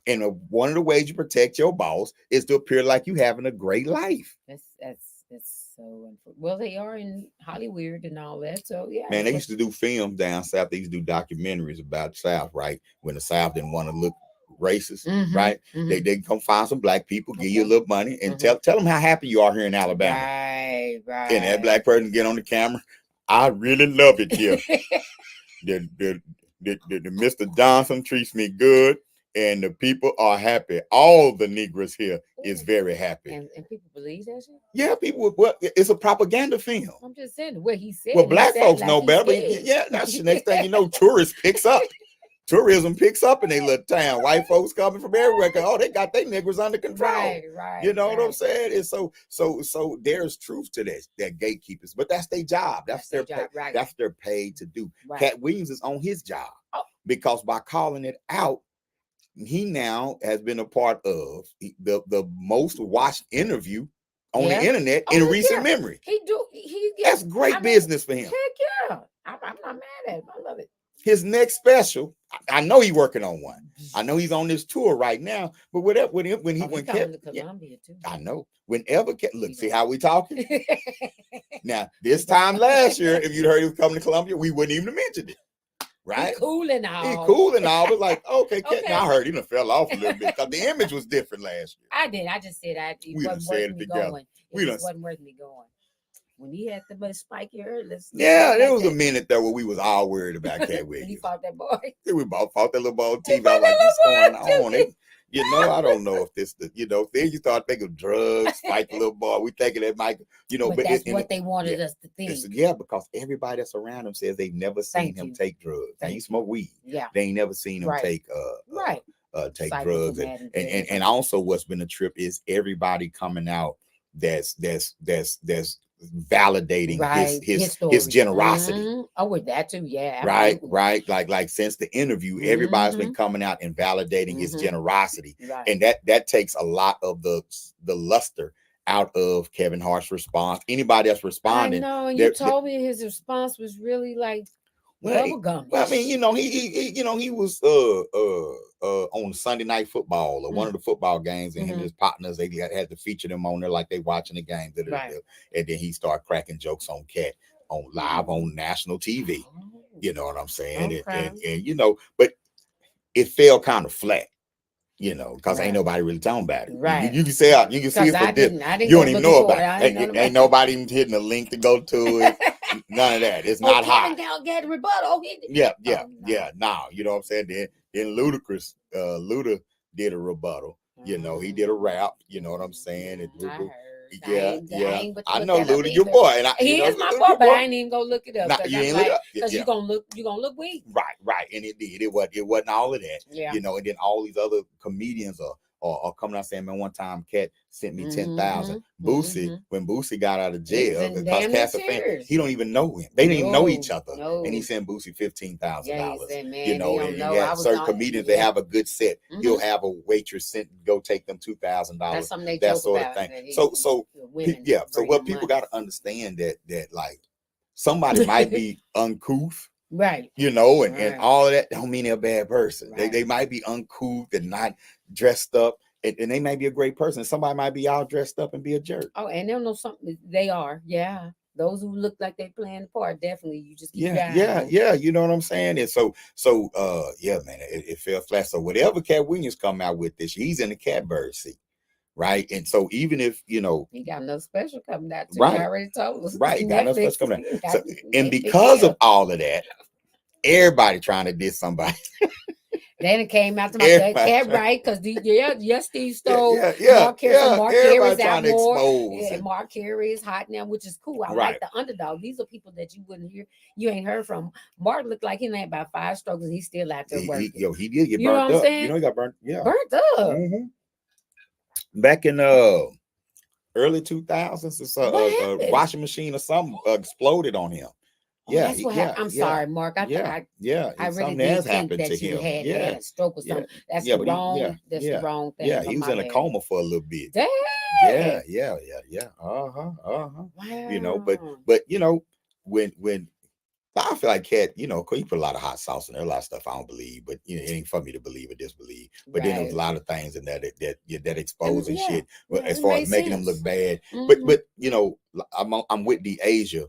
And one of the ways you protect your boss is to appear like you having a great life. That's so well, they are in Hollyweird and all that. So yeah. Man, they used to do films down south. They used to do documentaries about the South, right? When the South didn't want to look racist, right? They come find some black people, give you a little money, and tell them how happy you are here in Alabama. Right. And that black person get on the camera. I really love it here. The Mr. Johnson treats me good. and the people are happy. All the Negroes here is very happy. And people believe that shit? Yeah, people. Well, it's a propaganda film. I'm just saying what he said. Well, black folks like know better. But yeah, that's the next thing you know. Tourists picks up. Tourism picks up in their little town. White folks coming from everywhere. Oh, they got their Negroes under control. Right. You know what I'm saying? And so there's truth to this. That gatekeepers, but that's their job. That's their job. Pay. Right. That's their paid to do. Right. Cat Williams is on his job because by calling it out, he now has been a part of the most watched interview on the internet in recent memory. That's great business for him. Heck yeah. I'm not mad at him. I love it. His next special, I know he's working on one. I know he's on this tour right now. But whatever when he coming to Colombia too. I know. Whenever look, see how we talking? Now, this time last year, if you'd heard he was coming to Colombia, we wouldn't even have mentioned it. Right? He cool and all. He cool and all, but like, okay. Now I heard he done fell off a little bit because the image was different last year. I did. I just said we done said it together. It wasn't worth me going. When he had the spiky hair, there was a minute there where we was all worried about Cat Williams. He fought that boy. We both fought that little boy on TV. I was like, what's going on? I don't know if this, then you start thinking drugs, fight the little boy. We thinking that might, but that's what they wanted us to think. Because everybody that's around him says they've never seen him take drugs. And he smoke weed. Yeah. They ain't never seen him take drugs. And also what's been a trip is everybody coming out that's validating his generosity. Mm-hmm. Oh, with that too, yeah. Right. Like since the interview, everybody's been coming out and validating his generosity, and that takes a lot of the luster out of Kevin Hart's response. Anybody else responding? I know, and you told me his response was really like bubblegum. Well, I mean, he was on Sunday Night Football or one of the football games, and him and his partners, they had to feature them on there like they watching the game. And then he started cracking jokes on Cat on live on national TV. You know what I'm saying? Okay. And but it fell kind of flat. Because ain't nobody really talking about it. Right. You can see it for this. You don't even know about it. Ain't nobody even hitting a link to go to it. None of that. It's not hot. Kevin got a rebuttal. Yeah. No, you know what I'm saying? Then Ludacris, Luda did a rebuttal. He did a rap. You know what I'm saying? I know Luda, your boy, and he is my boy, but I ain't even gonna look it up. You ain't look it up because you gonna look weak. Right, and it did. It wasn't all of that. Yeah. And then all these other comedians are coming out saying, man, one time Cat sent me 10,000. Boosie, when Boosie got out of jail, because Cat's a fan, he don't even know him. They didn't even know each other. No. And he sent Boosie $15,000. And you have certain comedians that have a good set. He'll have a waitress go take them $2,000. That's something they that joke sort about, of thing. So what people got to understand that like somebody might be uncouth. Right. And all of that don't mean they're a bad person. Right. They might be uncouth and not dressed up, and they might be a great person. Somebody might be all dressed up and be a jerk. Oh, and they'll know something. They are. Yeah. Those who look like they playing the part, definitely you just keep yeah. You know what I'm saying? And so man, it fell flat. So whatever Cat Williams come out with this, he's in the catbird seat. Right. And so even if he got no special coming out too. Right. I already told us. Right, got no special coming out. So, and because of all of that, everybody trying to diss somebody. Then it came out to my Cat, right? Because Steve stole Mark Carey. Mark Carey's out more. And Mark Carey is hot now, which is cool. I like the underdog. These are people that you wouldn't hear, you ain't heard from. Mark looked like he had about 5 strokes and he's still out there working. He did get burnt up. Saying? He got burnt. Yeah, burnt up. Mm-hmm. Back in early 2000s, a washing machine or something exploded on him. That's what happened. I'm sorry, Mark. I really didn't think that you had a stroke or something. That's the wrong thing. Yeah, he was in a coma for a little bit. Dang. Yeah. Wow. But when I feel like Cat, he put a lot of hot sauce in there, a lot of stuff I don't believe, but it ain't for me to believe or disbelieve. But then there's a lot of things in that exposing shit as far as making them look bad. Mm-hmm. But I'm with the Asia.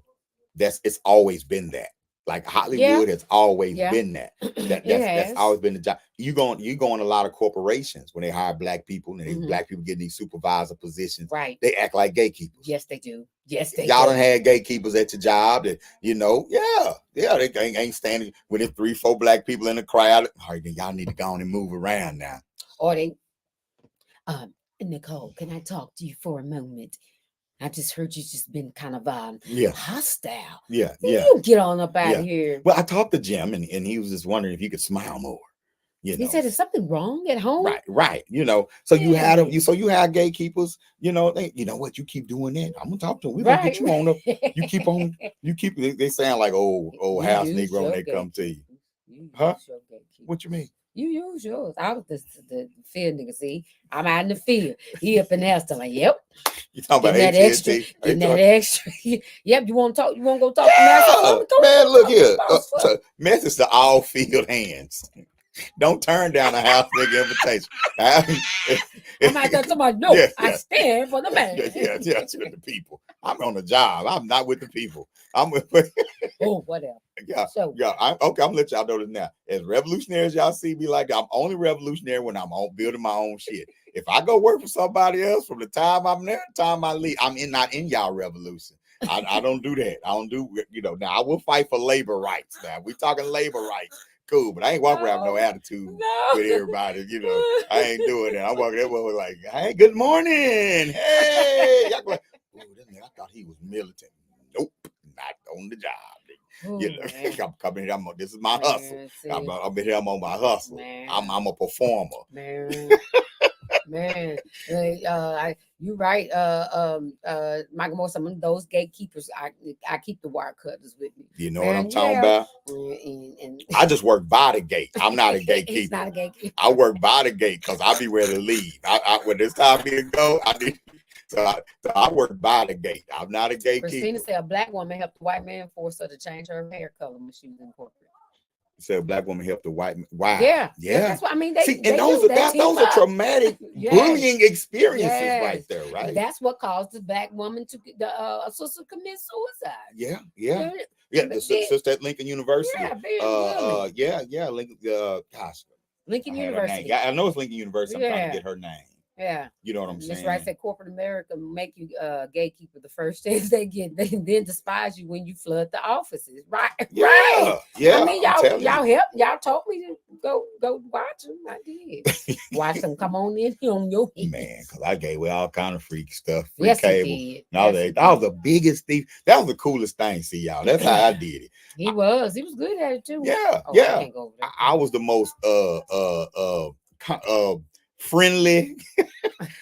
It's always been that. Like Hollywood has always been that. That's has. always been the job. You go in a lot of corporations when they hire black people and they black people getting these supervisor positions. Right. They act like gatekeepers. Yes, they do. Yes, they y'all do. done had gatekeepers at your job that, they ain't standing when there's 3-4 black people in the crowd. All right, then y'all need to go on and move around now. Or they, Nicole, can I talk to you for a moment? I just heard you just been kind of hostile. Yeah. You get on up out of here. Well, I talked to Jim and he was just wondering if you could smile more. He said, "Is something wrong at home?" Right. So you had them. You had gatekeepers. They, what? You keep doing that. I'm gonna talk to them. We're gonna get you on up. You keep on. You keep. They sound like old house Negro when they come to you. Huh? What you mean? You use yours. I was the field nigga. See, I'm out in the field. He up in there still like, yep. You talking about that extra? Getting that extra. Yep. You want to talk? You want to go talk to Master? Man, look here. Message to all field hands. Don't turn down a house nigga invitation. I might tell somebody, no, I stand for the man. Yeah, with the people. I'm on the job. I'm not with the people. I'm with whatever. I'm gonna let y'all know this now. As revolutionaries, y'all see me like I'm only revolutionary when I'm building my own shit. If I go work for somebody else from the time I'm there, the time I leave, not in y'all revolution. I don't do that. I don't do, now I will fight for labor rights. Now we talking labor rights. Cool, but I ain't walking around with no attitude with everybody. I ain't doing that. I'm walking that way like, hey, good morning. Hey, y'all go like, I thought he was militant. Nope, not on the job. I'm coming here. This is my hustle. I'm here. I'm on my hustle. Man. I'm a performer. Man, you right. Michael Moore, some of those gatekeepers, I keep the wire cutters with me. You know what I'm talking about? And I just work by the gate. I'm not a gatekeeper. He's not a gatekeeper. I work by the gate because I'll be ready to leave. When it's time for me to go, So I work by the gate. I'm not a gatekeeper. Christina said a black woman helped the white man force her to change her hair color when she was in corporate. Said a black woman helped the white man. Wow. Yeah. That's what I mean. Those are traumatic bullying experiences right there, right? That's what caused the black woman to a sister commit suicide. Yeah. The sister at Lincoln University. Lincoln University. I know it's Lincoln University. I'm trying to get her name. Yeah. You know what I'm saying? That's right. Say corporate America make you gatekeeper the first chance they get. They then despise you when you flood the offices. Right. Yeah. Right. Yeah. I mean, y'all helped. Y'all told me to go watch them. I did. Watch them come on in on your head. Man, because I gave away all kind of freaky stuff. Free yes, cable. He did. That was the biggest thief. That was the coolest thing. See, y'all. That's how I did it. He was good at it too. Yeah. I was the most friendly.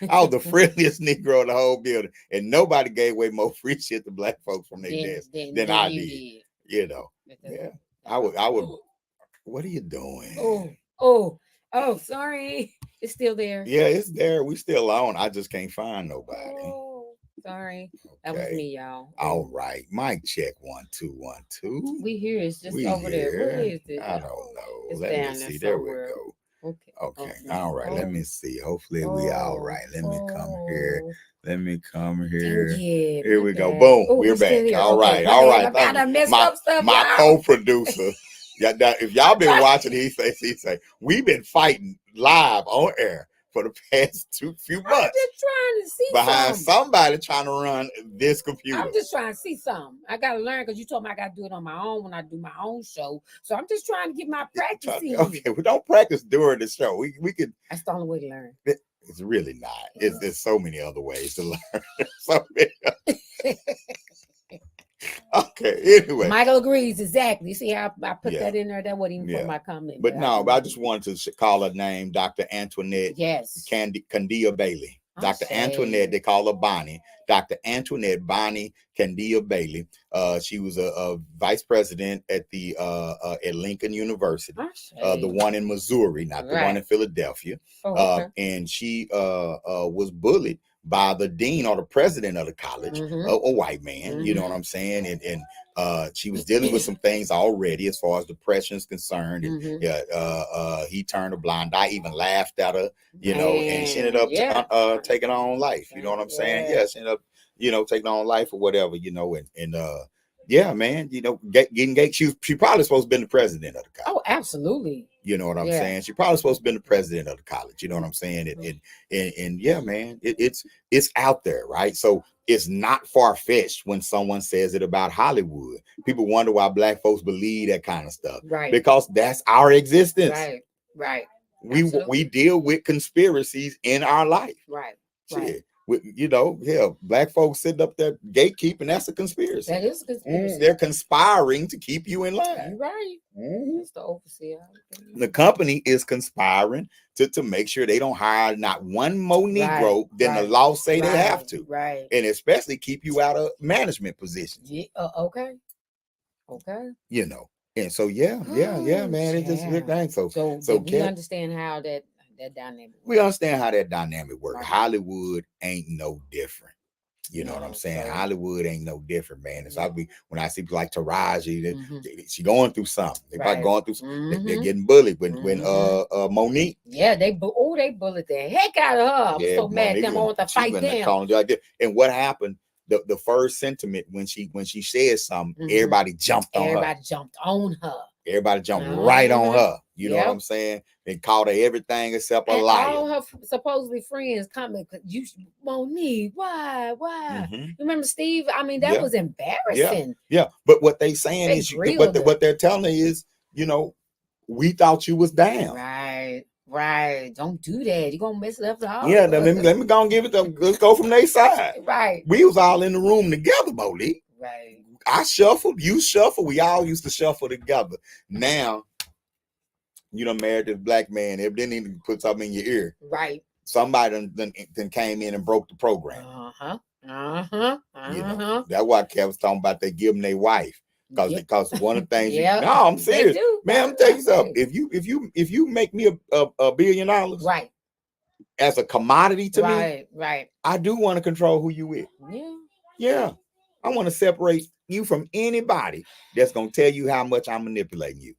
I was the friendliest Negro in the whole building, and nobody gave away more free shit to black folks from their desk than I did. Yeah. I would. What are you doing? Oh, sorry. It's still there. Yeah, it's there. We still on. I just can't find nobody. Oh, sorry. That was me, y'all. All right. Mic check 1 2 1 2. We here. It's just over there. Where is it? I don't know. It's Let down me see. there There we somewhere. go. Okay. All right. Let me see. Hopefully we all right. Let me come here. Let me come here. Here we go. Boom. We're back. All right. My co-producer. If y'all been watching, he say, we've been fighting live on air for the past few months. I'm just trying to see behind somebody trying to run this computer. I'm just trying to see something. I gotta learn because you told me I gotta do it on my own when I do my own show. So I'm just trying to get my practice in. Okay, we don't practice during the show. We could. That's the only way to learn. It's really not. There's so many other ways to learn. So many. Okay, anyway. Michael agrees, exactly. See how I put that in there? That wasn't even for my comment. But no, I just wanted to call her name, Dr. Antoinette Candia Bailey. Dr. Antoinette, they call her Bonnie. Dr. Antoinette Bonnie Candia Bailey. She was a vice president at Lincoln University, the one in Missouri, not the one in Philadelphia. And she was bullied by the dean or the president of the college, a white man, you know what I'm saying? And she was dealing with some things already as far as depression is concerned. And he turned a blind eye, even laughed at her, and she ended up taking her own life. You know what I'm saying? Yeah, she ended up, taking her own life or whatever, and Yeah, man. You know, getting gay. She probably supposed to be the president of the college. Oh, absolutely. You know what I'm saying? She probably supposed to be the president of the college. You know what I'm saying? And yeah, man, it's out there, right? So it's not far-fetched when someone says it about Hollywood. People wonder why black folks believe that kind of stuff. Right. Because that's our existence. Right. Right. We deal with conspiracies in our life. Right. Shit. You know, black folks sitting up there gatekeeping, that's a conspiracy. That is a conspiracy. They're conspiring to keep you in line. You're right. It's the overseer. The company is conspiring to make sure they don't hire not one more Negro than the law say they have to. Right. And especially keep you out of management positions. Yeah, okay. You know. And so man. It's just a good thing. So we understand how that dynamic works. We understand how that dynamic works. Right. Hollywood ain't no different. You know what I'm saying? So, Hollywood ain't no different, man. It's when I see people like Taraji, she going through something. They probably going through something. They're getting bullied. When Monique. Yeah, they bullied the heck out of her. I was so mad at them. I want to fight them. Like and what happened? The first sentiment when she said something, everybody jumped on her. Everybody jumped on her. Everybody jumped right on her. You know what I'm saying? They called her everything except a liar. All her supposedly friends coming. You Monique, why? You remember Steve? I mean, that was embarrassing. Yeah. But what they saying is, what they're telling her is, you know, we thought you was down. Right. Don't do that. You're gonna mess it up. Yeah, let me go and give it to let's go from their side. Right. We was all in the room together, Monique. Right. I shuffled, you shuffled, we all used to shuffle together. Now, you done married this black man, they didn't even put something in your ear. Right. Somebody then came in and broke the program. You know, that's why Kev was talking about they give them their wife. Because one of the things no, I'm serious. Man, I'm telling you something. If you make me $1 billion, right, as a commodity to me, right, I do want to control who you with. Yeah. I want to separate you from anybody that's gonna tell you how much I'm manipulating you.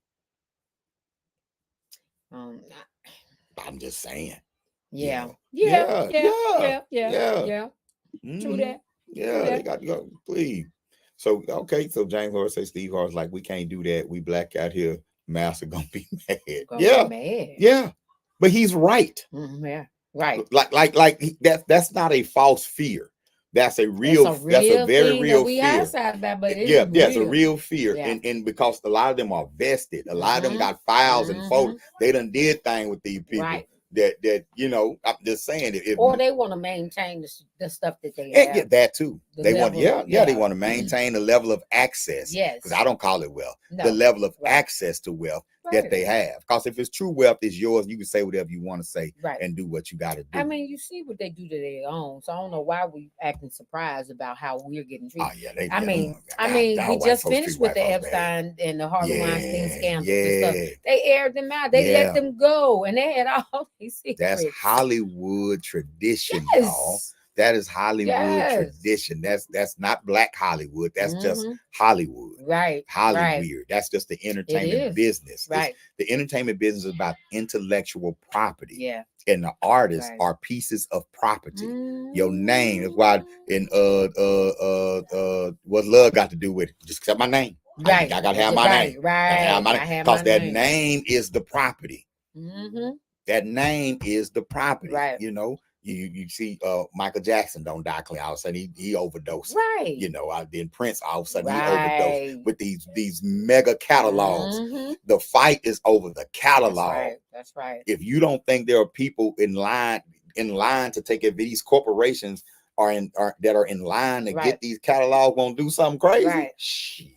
I'm just saying. Yeah. You know? Yeah. True that. Yeah, they got to go, please. So James Harden say Steve Harden's like, we can't do that. We black out here, Master gonna be mad. Yeah. But he's right. Yeah, right. Like that's not a false fear. That's a very real fear. About, but it's a real fear. And because a lot of them are vested, a lot of them got files and photos. They done did thing with these people. Right. That you know, I'm just saying it. Or they want to maintain the stuff that they have. Get that too. They want they want to maintain the level of access. Yes. Because I don't call it wealth. No. The level of access to wealth that they have. Because if it's true wealth, it's yours. You can say whatever you want to say and do what you got to do. I mean, you see what they do to their own. So I don't know why we acting surprised about how we're getting treated. Oh, yeah, I mean, we just finished with the Epstein and the Harvey Weinstein scandals and stuff. They aired them out. They let them go, and they had all these secrets. That's Hollywood tradition, y'all. That is Hollywood tradition. That's not black Hollywood. That's just Hollywood. Right. Hollyweird. That's just the entertainment business. Right. The entertainment business is about intellectual property. Yeah. And the artists are pieces of property. Your name is why what love got to do with it? Just accept my name. Right. I gotta have my name. Right. Because that name is the property. That name is the property. Right. You know. You see Michael Jackson don't die clean. All of a sudden he overdosed. Right. You know, then Prince all of a sudden he overdosed with these mega catalogs. The fight is over the catalog. That's right. If you don't think there are people in line to take it, these corporations are in line to get these catalogs, gonna do something crazy. Right. Shit.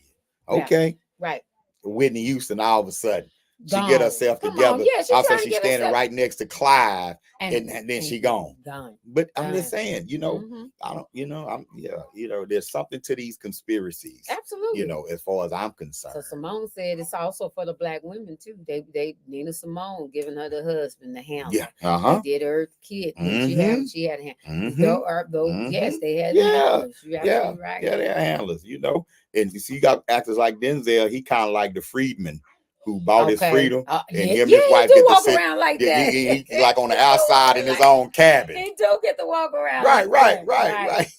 Okay. Right. Whitney Houston all of a sudden. She Gone. get herself together. Also, she's standing right next to Clive, and then she gone. But I'm just saying, you know, I don't, you know, there's something to these conspiracies. Absolutely. You know, as far as I'm concerned. So Simone said it's also for the black women too. They Nina Simone giving her the husband the handler. Yeah. They did her kid. She had a handler. Yes, they had handlers. You're absolutely right. Yeah, they're handlers. You know, and you see, you got actors like Denzel. He kind of like the Freedman who bought his freedom, and him and his wife do get to walk sit. around like that. He like on the outside in his own cabin. He do get to walk around. Right.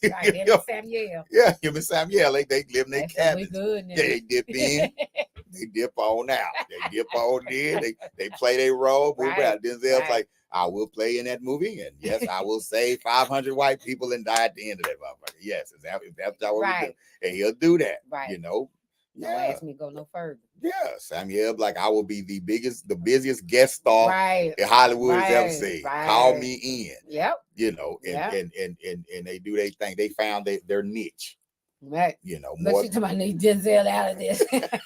Him and Samuel. Yeah, him and Samuel, they live in their cabins. Good now. Yeah, they dip in, they dip on out. They dip on in, they play their role, move out. Denzel's like, I will play in that movie, and yes, I will save 500 white people and die at the end of that motherfucker. Yes, if that's what we do. And he'll do that. Right. You know. Don't ask me to go no further. Yeah, Samuel, like I will be the busiest guest star that Hollywood has ever seen. Call me in. Yep. You know, and they do their thing. They found their niche. Right. You know, but more. I need Denzel out of this. I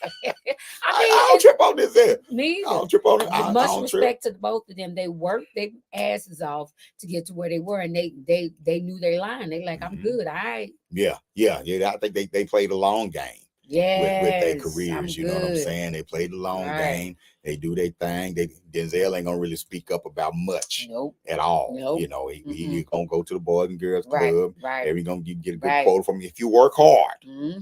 don't trip on Denzel. Me either. I don't trip on it. With much respect to both of them. They worked their asses off to get to where they were, and they knew their line. They like, I'm good. All right. Yeah. I think they played a long game. Yes, with their careers, you know what I'm saying? They play the long game. They do their thing. Denzel ain't gonna really speak up about much at all. You know, he gonna go to the Boys and Girls Club. Right. He gonna get a good quote from you. If you work hard, you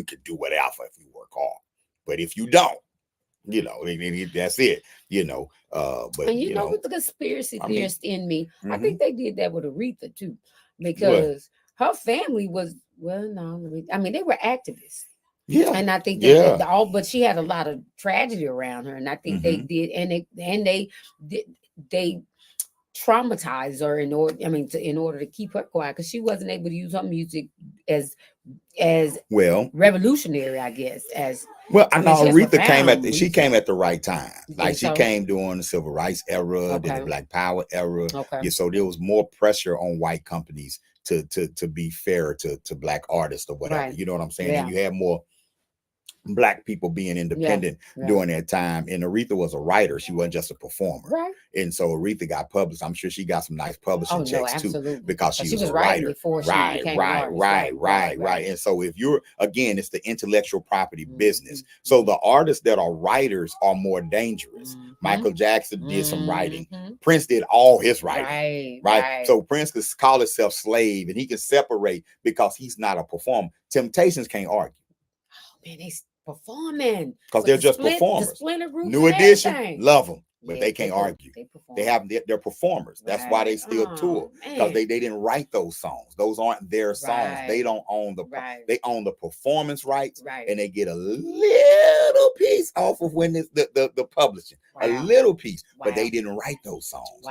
could do whatever if you work hard. But if you don't, you know, that's it. You know, but and you know, with the conspiracy theorist in me, I think they did that with Aretha too, because her family was. Well, no, I mean they were activists. Yeah, and I think but she had a lot of tragedy around her, and I think they did, and they traumatized her in order to keep her quiet, because she wasn't able to use her music as revolutionary, I guess. I know Aretha came at the right time. Like she came during the Civil Rights era, the Black Power era. Yeah, so there was more pressure on white companies to be fair to Black artists or whatever. You know what I'm saying? And you have more Black people being independent during that time. And Aretha was a writer. She wasn't just a performer. Right. And so Aretha got published. I'm sure she got some nice publishing checks too, because she was a writer. Right. And so if you're, again, it's the intellectual property business. So the artists that are writers are more dangerous. Michael Jackson did some writing. Prince did all his writing. Right. So Prince could call himself slave, and he can separate because he's not a performer. Temptations can't argue. Oh man, they performing because they're just performers. New Edition, love them, but they can't argue. They're performers. That's why they still tour, because they didn't write those songs. Those aren't their songs. They don't own they own the performance rights, and they get a little piece off of when it's the publishing, a little piece, but they didn't write those songs.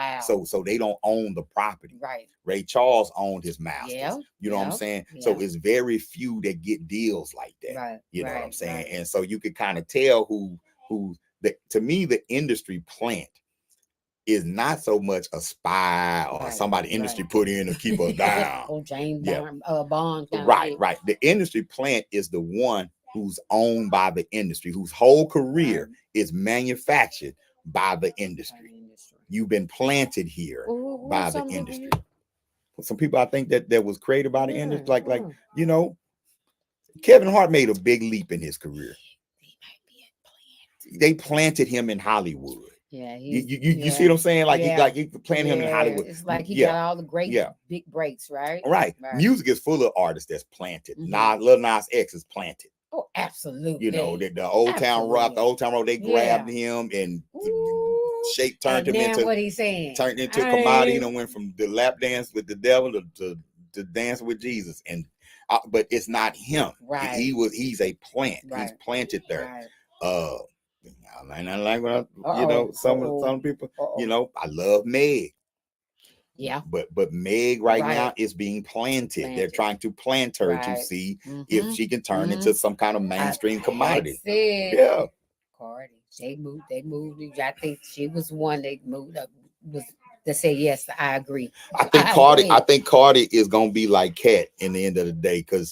So they don't own the property. Right. Ray Charles owned his masters. You know what I'm saying? So it's very few that get deals like that. You know what I'm saying? And so you could kind of tell to me, the industry plant is not so much a spy or somebody industry put in to keep us down. Or James Bond. Right. The industry plant is the one who's owned by the industry, whose whole career is manufactured by the industry. You've been planted here by the industry. Some people, I think that was created by the industry, like you know, Kevin Hart made a big leap in his career. They planted him in Hollywood. Yeah, you see what I'm saying? Like he planted him in Hollywood. It's like he got all the great big breaks, right? Music is full of artists that's planted. Lil Nas X is planted. Oh, absolutely. You know, the Old Town Road, they grabbed him and turned him into what he's saying. Turned into a commodity. You know, went from the lap dance with the devil to dance with Jesus. And but it's not him. Right. He's a plant. He's planted there. Some people, you know, I love Meg. Yeah. But Meg now is being planted. They're trying to plant her to see if she can turn into some kind of mainstream commodity. Yeah. Cardi. They moved. I think she was one they moved up to say yes. I agree. I think Cardi is gonna be like Kat in the end of the day, because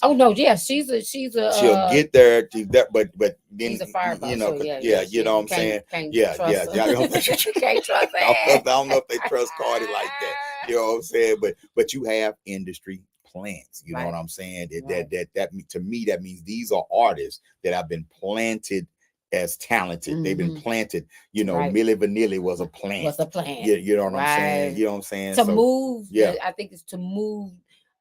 she's a she'll get there, but then she's a fireball, you know, so you know what I'm saying? Can't trust her. Can't trust her. I don't know if they trust Cardi like that. You know what I'm saying? But you have industry plants. You know what I'm saying? That to me, that means these are artists that have been planted as talented. They've been planted. You know, Milli Vanilli was a plant. Yeah, you know what I'm saying? You know what I'm saying? To move, I think it's to move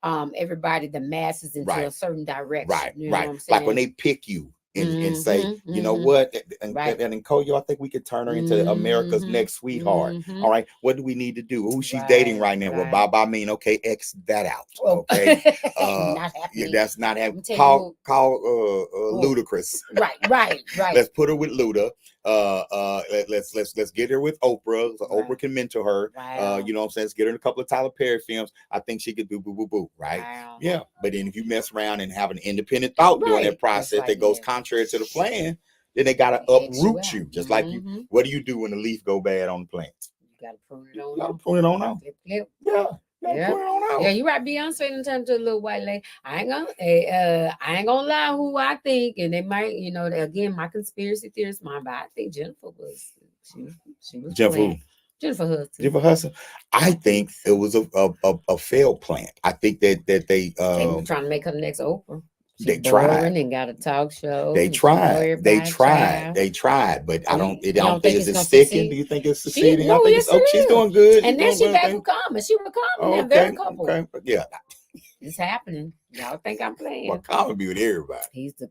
everybody, the masses, into a certain direction. Right. You know what I'm saying? Like when they pick you and say, you know what, and Nkoyo, I think we could turn her into America's next sweetheart. All right, what do we need to do? Who she's dating right now? Well, Bob, I mean, okay, X that out. Okay, not happening. That's not happening. Call Ludacris. Right. Let's put her with Luda. Let's get her with Oprah, so Oprah can mentor her. You know what I'm saying? Let's get her in a couple of Tyler Perry films. I think she could do boo, right? Yeah. But then if you mess around and have an independent thought during that process that goes contrary to the plan, then they gotta uproot you. Just like you. What do you do when the leaf go bad on the plant? You gotta prune it on. You gotta prune it on out. Flip. Yeah. Yeah, you're right. Beyonce in terms of a little white lady. I ain't gonna lie who I think, and they might, you know, again, my conspiracy theorist mind, but I think Jennifer was Jennifer Hudson. I think it was a failed plan. I think that they were trying to make her the next Oprah. They tried and got a talk show. They tried, but I don't think it's sticking. Do you think it's succeeding? I think she's doing good. And then she back with Common. She was Common. They're very couple. Okay. Yeah. It's happening. Y'all think I'm playing? Well, Common be with everybody. He's the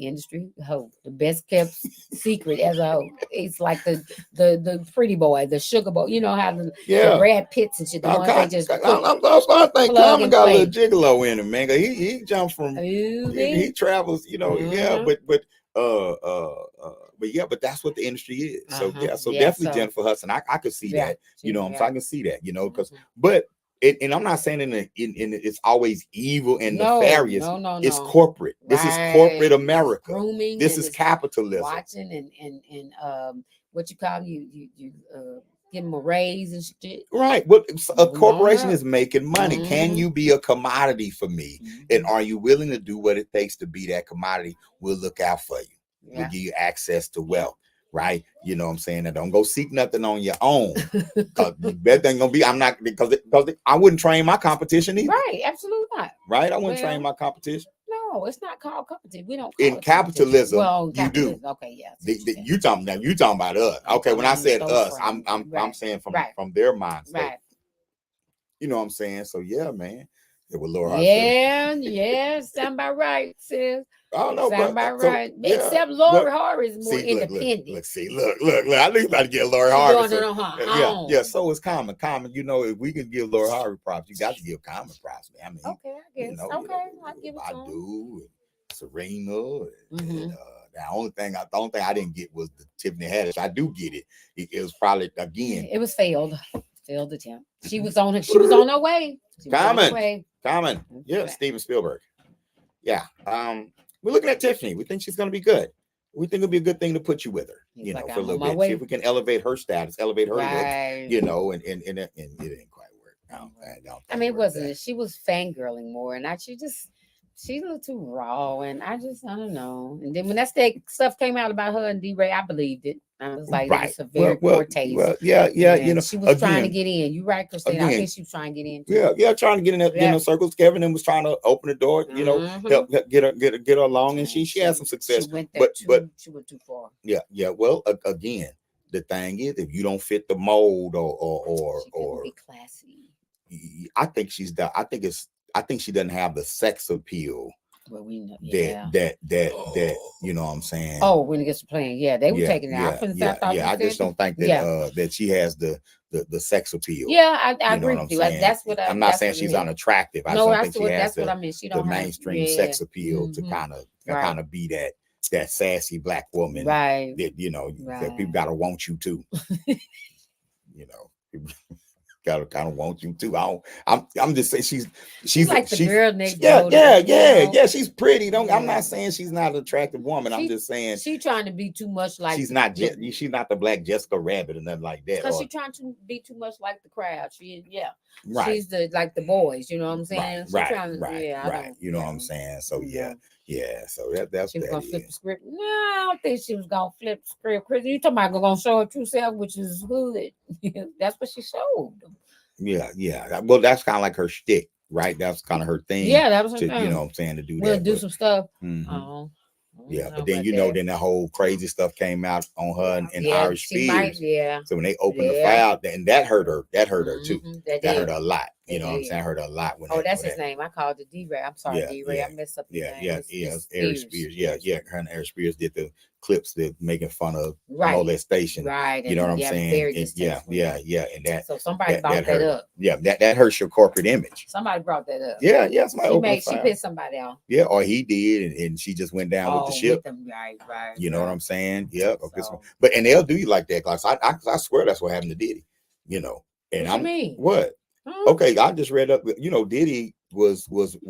industry hoe, the best kept secret as a hoe. It's like the pretty boy, the sugar boy. You know how the Brad Pitts and shit. The ones they just I think Common got a little gigolo in him, man. He jumps from he travels, you know. But that's what the industry is. So definitely Jennifer Hudson. I could see that. You know, so I can see that. You know, because and I'm not saying in it's always evil and nefarious. No. It's corporate. This is corporate America. Grooming. This is capitalism. Watching and what you call you give them a raise and shit. Right. Well, a corporation is making money. Can you be a commodity for me? And are you willing to do what it takes to be that commodity? We'll look out for you. We'll give you access to wealth. Right, you know what I'm saying? And don't go seek nothing on your own. Because that ain't gonna be. I'm not because I wouldn't train my competition either. Right, absolutely not. Right, I wouldn't train my competition. No, it's not called competition. We don't. In capitalism, you do. Okay, yeah. You talking about us? Okay, when I said us, I'm saying from their mindset. Right. You know what I'm saying? So yeah, man. It was Laura. Yeah, sound about right, sis. I don't know, right. Except Lori Harvey is more independent. Look. I knew you about to get Lori Harvey. Yeah. So is Common. Common, you know, if we can give Lori Harvey props, you got to give Common props, man. I mean, okay, I guess. I give it to him. Badu and Serena. And, the only thing I didn't get was the Tiffany Haddish. I do get it. It was probably it was failed attempt. She was on her way. Common. Yeah, Steven Spielberg. Yeah. We're looking at Tiffany. We think she's going to be good. We think it'll be a good thing to put you with her, you know, for a little bit. See if we can elevate her status, elevate her look, you know, and it didn't quite work. I mean, it wasn't. She was fangirling more, and she's a little too raw, and I don't know. And then when that stuff came out about her and D-Ray, I believed it. I was like, it's a very poor taste. Yeah, you know, she was trying to get in. You right, Christina? I think she was trying to get in. Yeah, trying to get in that circles. Kevin was trying to open the door, you know, help get her along, and she had some success. She went but she went too far. Yeah. Well, again, the thing is, if you don't fit the mold or be classy, I think she doesn't have the sex appeal. Well, we know that you know what I'm saying. Oh, when it gets to playing, they were taking it out. I just don't think that that she has the sex appeal. Yeah, I agree with you. That's what I'm not saying she's unattractive. I don't think she has what I mean. She don't the mainstream sex appeal to kind of be that sassy black woman, right? That you know that people gotta want you to. You know. Gotta kind of want you too. I'm just saying she's like the girl next door. Yeah. She's pretty. I'm not saying she's not an attractive woman. I'm just saying she's trying to be too much like she's not the black Jessica Rabbit or nothing like that. Because she's trying to be too much like the crowd. She's the like the boys. You know what I'm saying? Right. You know what I'm saying? So yeah. So that's she was gonna flip the script. No, I don't think she was gonna flip the script. Chris, you talking about gonna show her true self, which is hood. That's what she showed. Yeah. Well, that's kind of like her shtick, right? That's kind of her thing. Yeah, that was her thing. You know what I'm saying, to do we'll that. Do some stuff. Yeah, but then then the whole crazy stuff came out on her and Irish Spears. So when they opened the file, and that hurt her. That hurt her too. That hurt her a lot. Okay. You know what I'm saying? I heard a lot when that's his name. I called it D-Ray. I'm sorry, D-Ray. I messed up the name. Eric Spears. Her and Eric Spears did the clips that making fun of molestation. Right. You know what I'm saying? Very and, and that so somebody brought that up. Yeah, that hurts your corporate image. Somebody brought that up. Yeah, somebody she pissed somebody off. Yeah, or he did, and she just went down with the ship. Right. You know what I'm saying? Yeah. Okay. But and they'll do you like that, class. I swear that's what happened to Diddy. You know. And what you mean? What? Okay, I just read up. You know, Diddy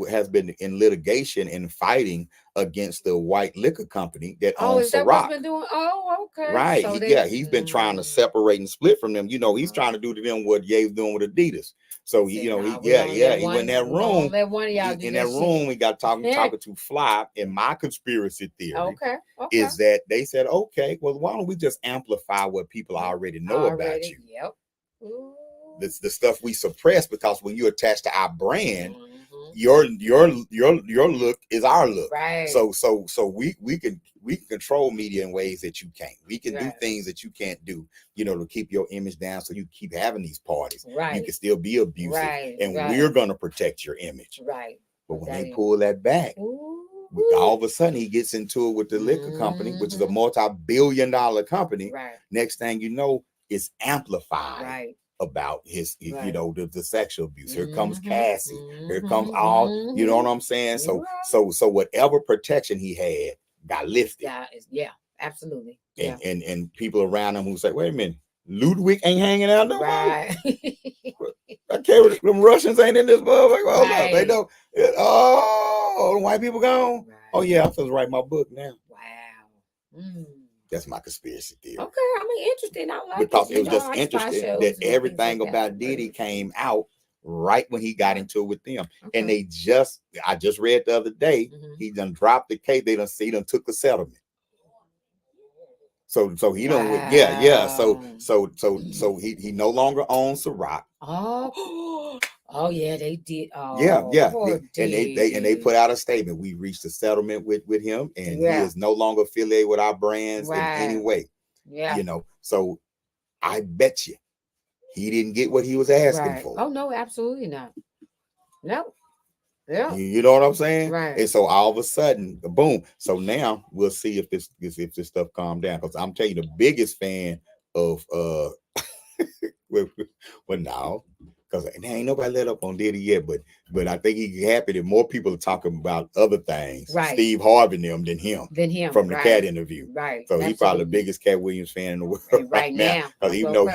has been in litigation and fighting against the white liquor company that owns Ciroc. What's been doing? Oh, okay. Right. So he's been trying to separate and split from them. You know, he's trying to do to them what Ye's doing with Adidas. So he went in that room. Let one of y'all in that room. We got talking to Fly. And my conspiracy theory is that they said, okay, well, why don't we just amplify what people already know about you? Yep. Ooh. The stuff we suppress, because when you attach to our brand, your look is our look. Right. So we can control media in ways that you can't. We can do things that you can't do, you know, to keep your image down, so you keep having these parties. Right. You can still be abusive. And we're gonna protect your image. Right. But when they pull that back, all of a sudden he gets into it with the liquor company, which is a multi-billion-dollar company. Right. Next thing you know, it's amplified. Right. About his, you know, the sexual abuse. Here comes Cassie. Here comes all, you know what I'm saying? So whatever protection he had got lifted. Yeah, absolutely. And people around him who say, wait a minute, Ludwig ain't hanging out no more. Right. Okay, them Russians ain't in this motherfucker. Hold up, they don't. Oh, the white people gone. Right. Oh yeah, I'm supposed to write my book now. Wow. That's my conspiracy theory. Okay, I mean, interesting. I like because it was just interesting that everything about Diddy came out right when he got into it with them. And I just read the other day, he done dropped the case. They done took the settlement. So he don't. So he no longer owns Ciroc. Oh yeah, they did. And they put out a statement. We reached a settlement with him, and he is no longer affiliated with our brands in any way. Yeah, you know. So I bet you he didn't get what he was asking for. Oh no, absolutely not. No. Yeah. You know what I'm saying? Right. And so all of a sudden, boom. So now we'll see if this stuff calmed down. Because I'm telling you, the biggest fan of well now, because there ain't nobody let up on Diddy yet, but I think he's happy that more people are talking about other things. Right. Steve Harvey than him. From the Cat interview. Right. So he's probably the biggest Cat Williams fan in the world right now. Because even though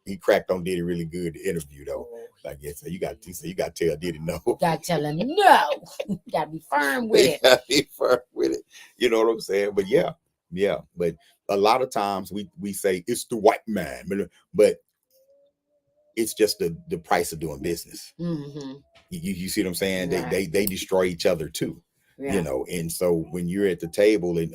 he cracked on Diddy really good the interview though. Like so you got to tell Diddy no. Got to tell him no. Got to be firm with it. You know what I'm saying? But yeah. But a lot of times we say it's the white man, but it's just the price of doing business. Mm-hmm. You see what I'm saying? Right. They destroy each other too. Yeah. You know, and so when you're at the table and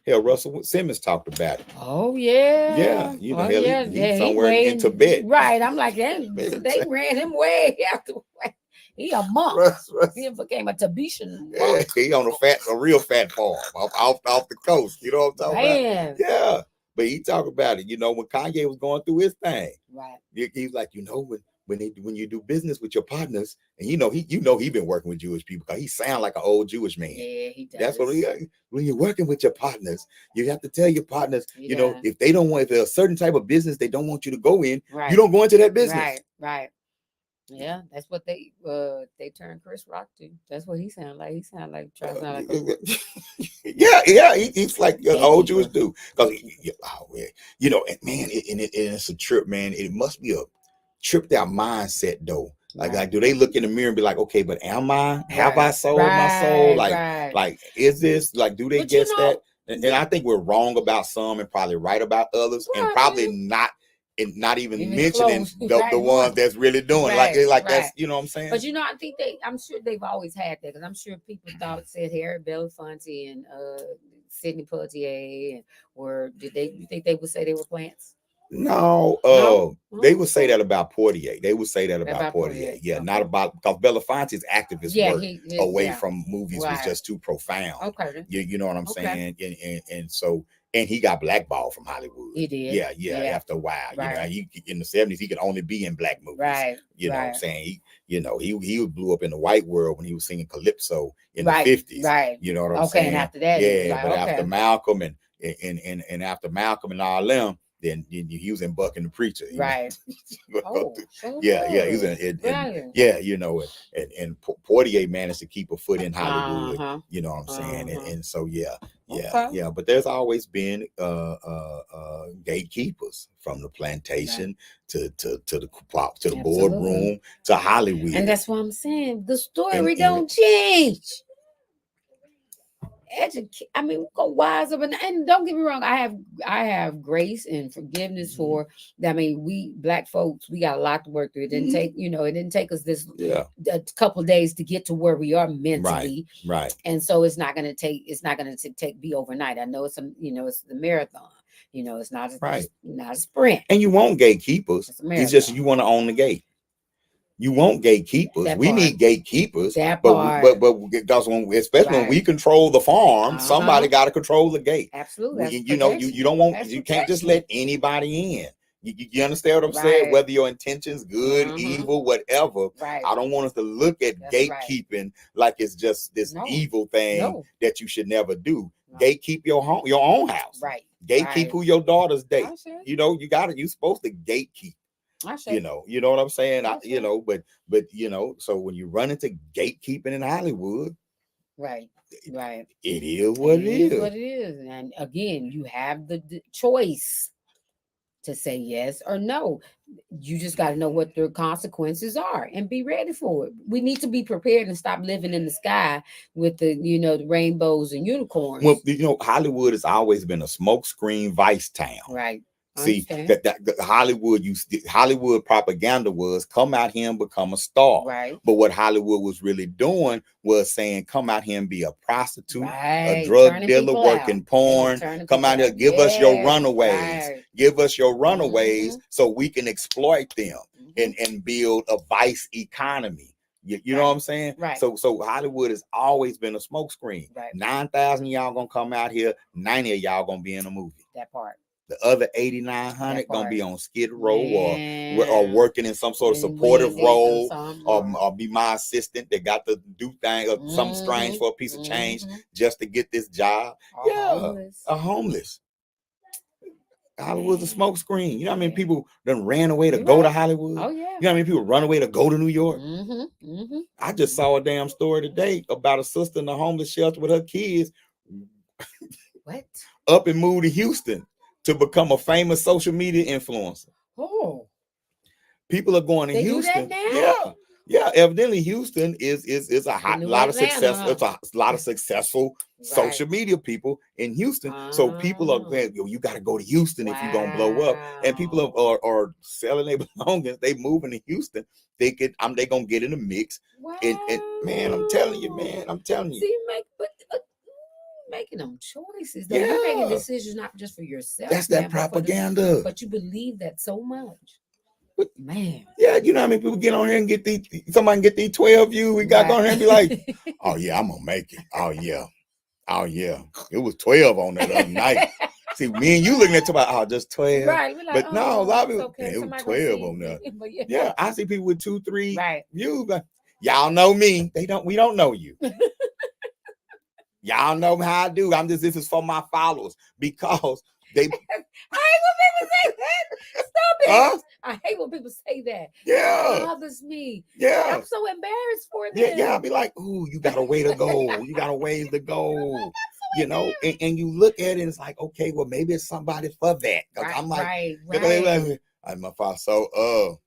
Russell Simmons talked about it. Oh yeah. Yeah. You know, he's somewhere in Tibet. Right. I'm like, they ran him way out the way. He a monk. He became a Tibetan monk. Yeah, he on a real fat farm off the coast. You know what I'm talking about? Yeah. But he talked about it, you know, when Kanye was going through his thing. Right. He's like, you know, when you do business with your partners, and he been working with Jewish people because he sound like an old Jewish man. Yeah, he does. That's what when you're working with your partners, you have to tell your partners, you know, if there's a certain type of business they don't want you to go in, you don't go into that business. Right. Yeah, that's what they turned Chris Rock to. That's what he sound like. He sound like he's like an old Jewish dude. Because you know, man, it's a trip, man. It must be a tripped out mindset though. Like do they look in the mirror and be like, okay, but have I sold my soul? Like is this like do they guess that? And I think we're wrong about some and probably right about others, and probably not. And not even mentioning the ones that's really doing that's, you know what I'm saying? But you know, I'm sure they've always had that, because I'm sure people said Harry Belafonte and Sidney Poitier, you think they would say they were plants? No, they would say that about Poitier. They would say that about Poitier. Yeah, okay. Not about, because Belafonte's activist work away from movies was just too profound. Okay. You know what I'm saying? And so And he got blackballed from Hollywood. He did. Yeah. After a while, Right. he in the 70s, he could only be in black movies. Right. You know what I'm saying? He blew up in the white world when he was singing Calypso in Right. the 50s. Right. You know what I'm saying? And after that, after Malcolm and after Malcolm and all them, then he was in Buck and the Preacher. Right. Yeah. He was and Portier managed to keep a foot in Hollywood. You know what I'm saying? And so yeah. But there's always been gatekeepers from the plantation to the boardroom to Hollywood. And that's what I'm saying. The story don't change. I mean, go wise up, and don't get me wrong. I have grace and forgiveness for. I mean, we Black folks, we got a lot to work through. It didn't take, it didn't take us this a couple of days to get to where we are mentally. Right. And so it's not going to be overnight. I know it's the marathon. It's not not a sprint. And you want gatekeepers. It's just you want to own the gate. You want gatekeepers. We need gatekeepers. But because when we control the farm, somebody got to control the gate. Absolutely. You don't want. You can't just let anybody in. You understand what I'm saying? Whether your intentions good, evil, whatever. Right. I don't want us to look at gatekeeping like it's just this evil thing that you should never do. No. Gatekeep your own house. Right. Gatekeep who your daughters date. You're supposed to gatekeep. You know what I'm saying? But so when you run into gatekeeping in Hollywood, right, it is what it is. What it is. And again, you have the choice to say yes or no. You just got to know what their consequences are and be ready for it. We need to be prepared and stop living in the sky with the the rainbows and unicorns. Well, Hollywood has always been a smokescreen vice town. Right. See that Hollywood propaganda was come out here and become a star. Right. But what Hollywood was really doing was saying, come out here and be a prostitute, a drug dealer, working porn. Come out here, give us your runaways. Right. Give us your runaways so we can exploit them and build a vice economy. You know what I'm saying? Right. So Hollywood has always been a smokescreen. Right. 9,000 y'all gonna come out here. 90 of y'all gonna be in a movie. That part. The other 8,900 gonna be on Skid Row or working in some sort of supportive role or be my assistant. They got to do things or something strange for a piece of change just to get this job. A homeless. Hollywood's a smoke screen. You know how many people done ran away to go to Hollywood? Oh yeah. You know how many people run away to go to New York? I just saw a damn story today about a sister in a homeless shelter with her kids. What? Up and moved to Houston to become a famous social media influencer. Oh, people are going to Houston. Do that now? Yeah. Evidently, Houston is a lot of success. It's a lot of successful social media people in Houston. So people are saying, you got to go to Houston if you're gonna blow up. And people are selling their belongings. They moving to Houston. They gonna get in the mix. Wow. And man, I'm telling you, See, making them choices. You're making decisions not just for yourself. That's that propaganda. But you believe that so much. Man. Yeah, you know how many people get on here and get these 12 views. We got on here and be like, oh yeah, I'm gonna make it. Oh yeah. It was 12 on that other night. See, me and you looking at about just 12. Right. Like, but no, a lot of people, okay. it was 12 on there. Yeah, I see people with 2, 3 views. Like, y'all know me. We don't know you. Y'all know how I do. This is for my followers because they. I hate when people say that. Stop it. Huh? I hate when people say that. Yeah. It bothers me. Yeah. I'm so embarrassed for them. Yeah. I'll be like, ooh, you got a way to go. You got a ways to go. You know, and you look at it and it's like, okay, well, maybe it's somebody for that. Right, I'm like, right. I'm my father. So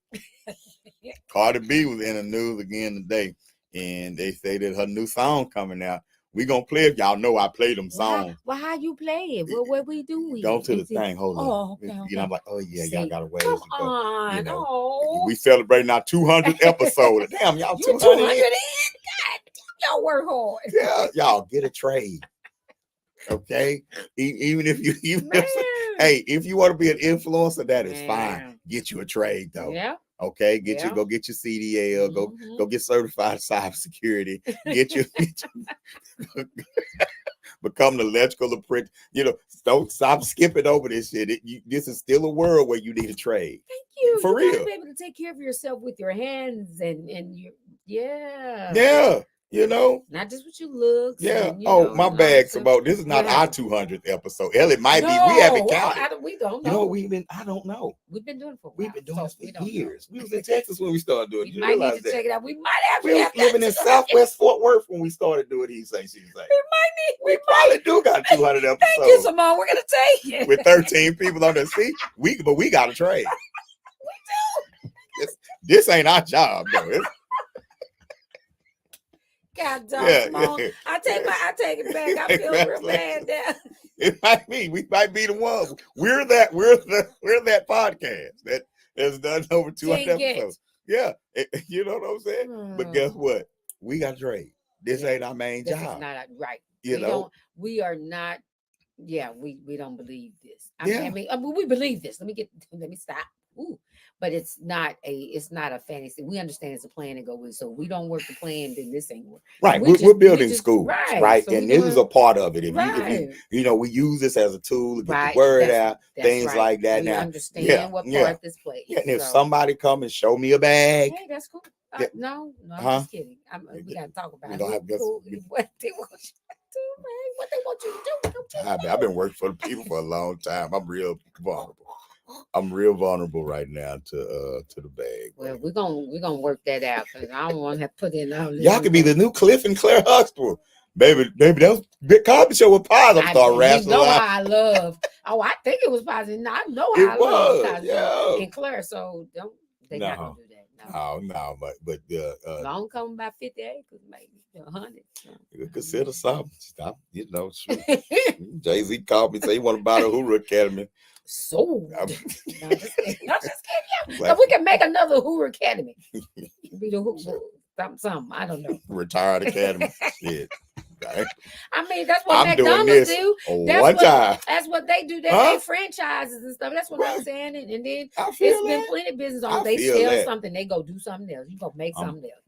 Cardi B was in the news again today, and they say that her new song coming out. We gonna play if y'all know I play them songs. Well, how you play it? What we do? Go to the thing. Hold on. Oh, okay. You know, I'm like, oh yeah, y'all got a ways come to go. on. You know, we celebrating our 200th episode. Damn, y'all 200 in? God, y'all work hard. Yeah, y'all get a trade. Okay, even if if you want to be an influencer, that is fine. Get you a trade though. Yeah. Okay, go get your CDL, go get certified cybersecurity, become an electrical apprentice. Don't stop skipping over this shit. This is still a world where you need a trade. Thank you. For you real. gotta be able to take care of yourself with your hands and your Yeah. Not just with your looks. Yeah. And, My bag's about. This is not our 200th episode. Hell, it might be. We haven't counted. We don't know. You know what I don't know. We've been doing it for a while. We've been doing this for years. We was in Texas when we started doing it. You might need to check it out. We might We was living in Southwest Fort Worth when we started doing He Say, She Say. We probably do got 200 episodes. Thank you, Simone. We're gonna take it. With 13 people on the seat. But we got to trade. We do. This ain't our job, though. God damn, Simone. I take it back. I feel real bad now. It might be. We might be the ones. We're that podcast that has done over 200 episodes. Yeah. You know what I'm saying? But guess what? We got to trade. This ain't our main job. This is not right. We are not. Yeah, we don't believe this. I mean, we believe this. Let me stop. Ooh. But it's not a fantasy. We understand it's a plan to go with. So we don't work the plan, then this ain't work. Right. We're building schools, right? So and this is a part of it. If you we use this as a tool to get the word out, things like that. We now understand what part this plays. Yeah, and if somebody come and show me a bag, hey, that's cool. No, I'm just kidding. We gotta talk about it. What they want you to do, man. What they want you to do. I've been working for the people for a long time. I'm real vulnerable right now to the bag. Well, we're gonna work that out because I don't want to have put in all this. Y'all could be the new Cliff and Claire Huxtable. Baby, that was Big Cosby Show with positive. Start rapping. You know how I love. Oh, I think it was positive. No, I know how I love Cosby and Claire. So they not gonna do that. No, but long come about 50 acres, maybe 100. You consider something. Stop, Jay-Z called me, say he want to buy the Hoover Academy. So no, just kidding. So we can make another Hoover Academy. Be the Hoover something. I don't know. Retired Academy. Shit. Right. I mean, that's what McDonald's do. That's what they do. They make franchises and stuff. That's what I'm saying. And then it's been plenty of business on. They sell something, they go do something else. You go make something else.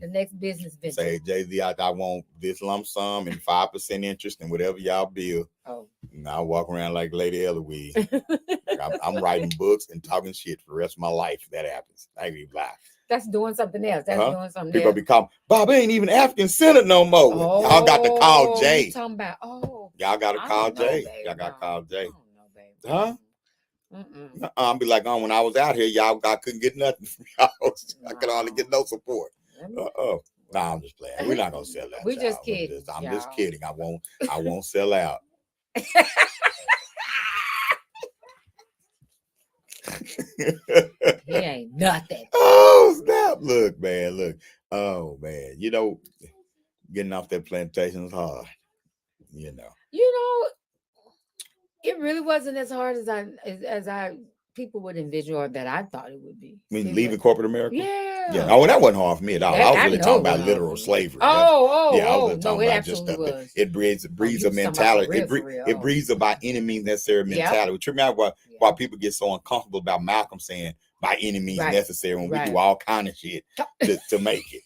The next business venture. Say, Jay-Z, I want this lump sum and 5% interest in whatever y'all build. Oh. And I'll walk around like Lady Eloise. I'm writing books and talking shit for the rest of my life if that happens. I ain't even lie. That's doing something else. That's doing something People else. be calling, Bob ain't even African Senate no more. Y'all got to call Jay. Talking about, y'all got to call Jay. Y'all got to call Jay. Huh? I'll be like, when I was out here, I couldn't get nothing from y'all. I could hardly get no support. No, I'm just playing. We're not gonna sell out. We just kidding. I'm just kidding. I won't sell out. He ain't nothing. Oh, snap. Look, man. Oh, man. Getting off that plantation is hard. It really wasn't as hard as I people would envision or that I thought it would be. I mean, leaving corporate America? Yeah. Yeah. Oh, that wasn't hard for me at all. I was really talking about literal slavery. I was talking about just stuff. It breeds a mentality. It breeds about any means necessary mentality. Which remember why people get so uncomfortable about Malcolm saying by any means necessary when we do all kind of shit to make it.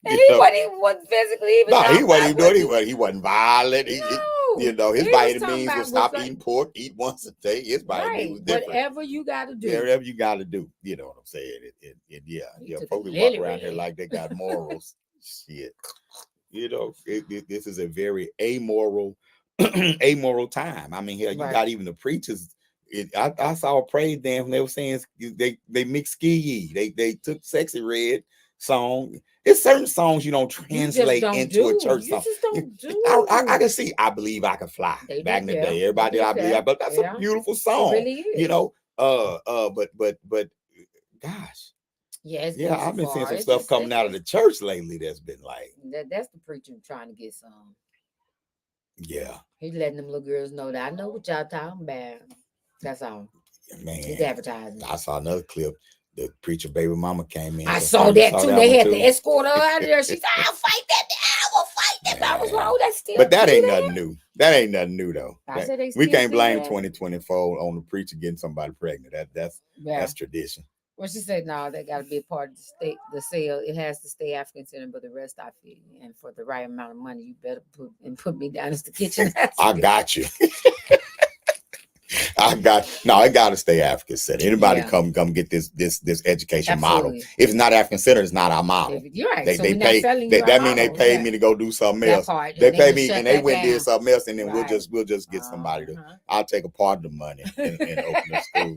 And he wasn't physically even. No, he wasn't even doing it. He wasn't violent. His by any means was stop eating pork, eat once a day. His by any means was different. Whatever you got to do. Yeah, whatever you got to do. You know what I'm saying? Folks walk around here like they got morals. Shit. This is a very amoral time. I mean, hell, you got even the preachers. I saw a praise dance when they were saying they mixed ski. They took Sexy Red song. It's certain songs you don't translate into a church song. I can see I Believe I Can Fly back in the day. Everybody did I Believe but that's a beautiful song. It really is. But gosh. I've been seeing some stuff coming out of the church lately that's been like that's the preacher trying to get some. Yeah. He's letting them little girls know that I know what y'all talking about. That's all. Man. He's advertising. I saw another clip. The preacher baby mama came in. I saw that too. They had to escort her out of there. She said, I'll fight that. I will fight that. I was wrong. That's still. But that ain't nothing new. That ain't nothing new though. We can't blame that. 2024 on the preacher getting somebody pregnant. That's tradition. Well, she said, no, that got to be a part of the sale. It has to stay African centered, but the rest I feel. And for the right amount of money, you better put me down as the kitchen. I got you. It got to stay African centered. Anybody come get this education model. If it's not African centered, it's not our model. You're right. They so pay. That mean they paid me to go do something else. They pay me and they went did something else, and then we'll just get somebody to. I'll take a part of the money and open the school.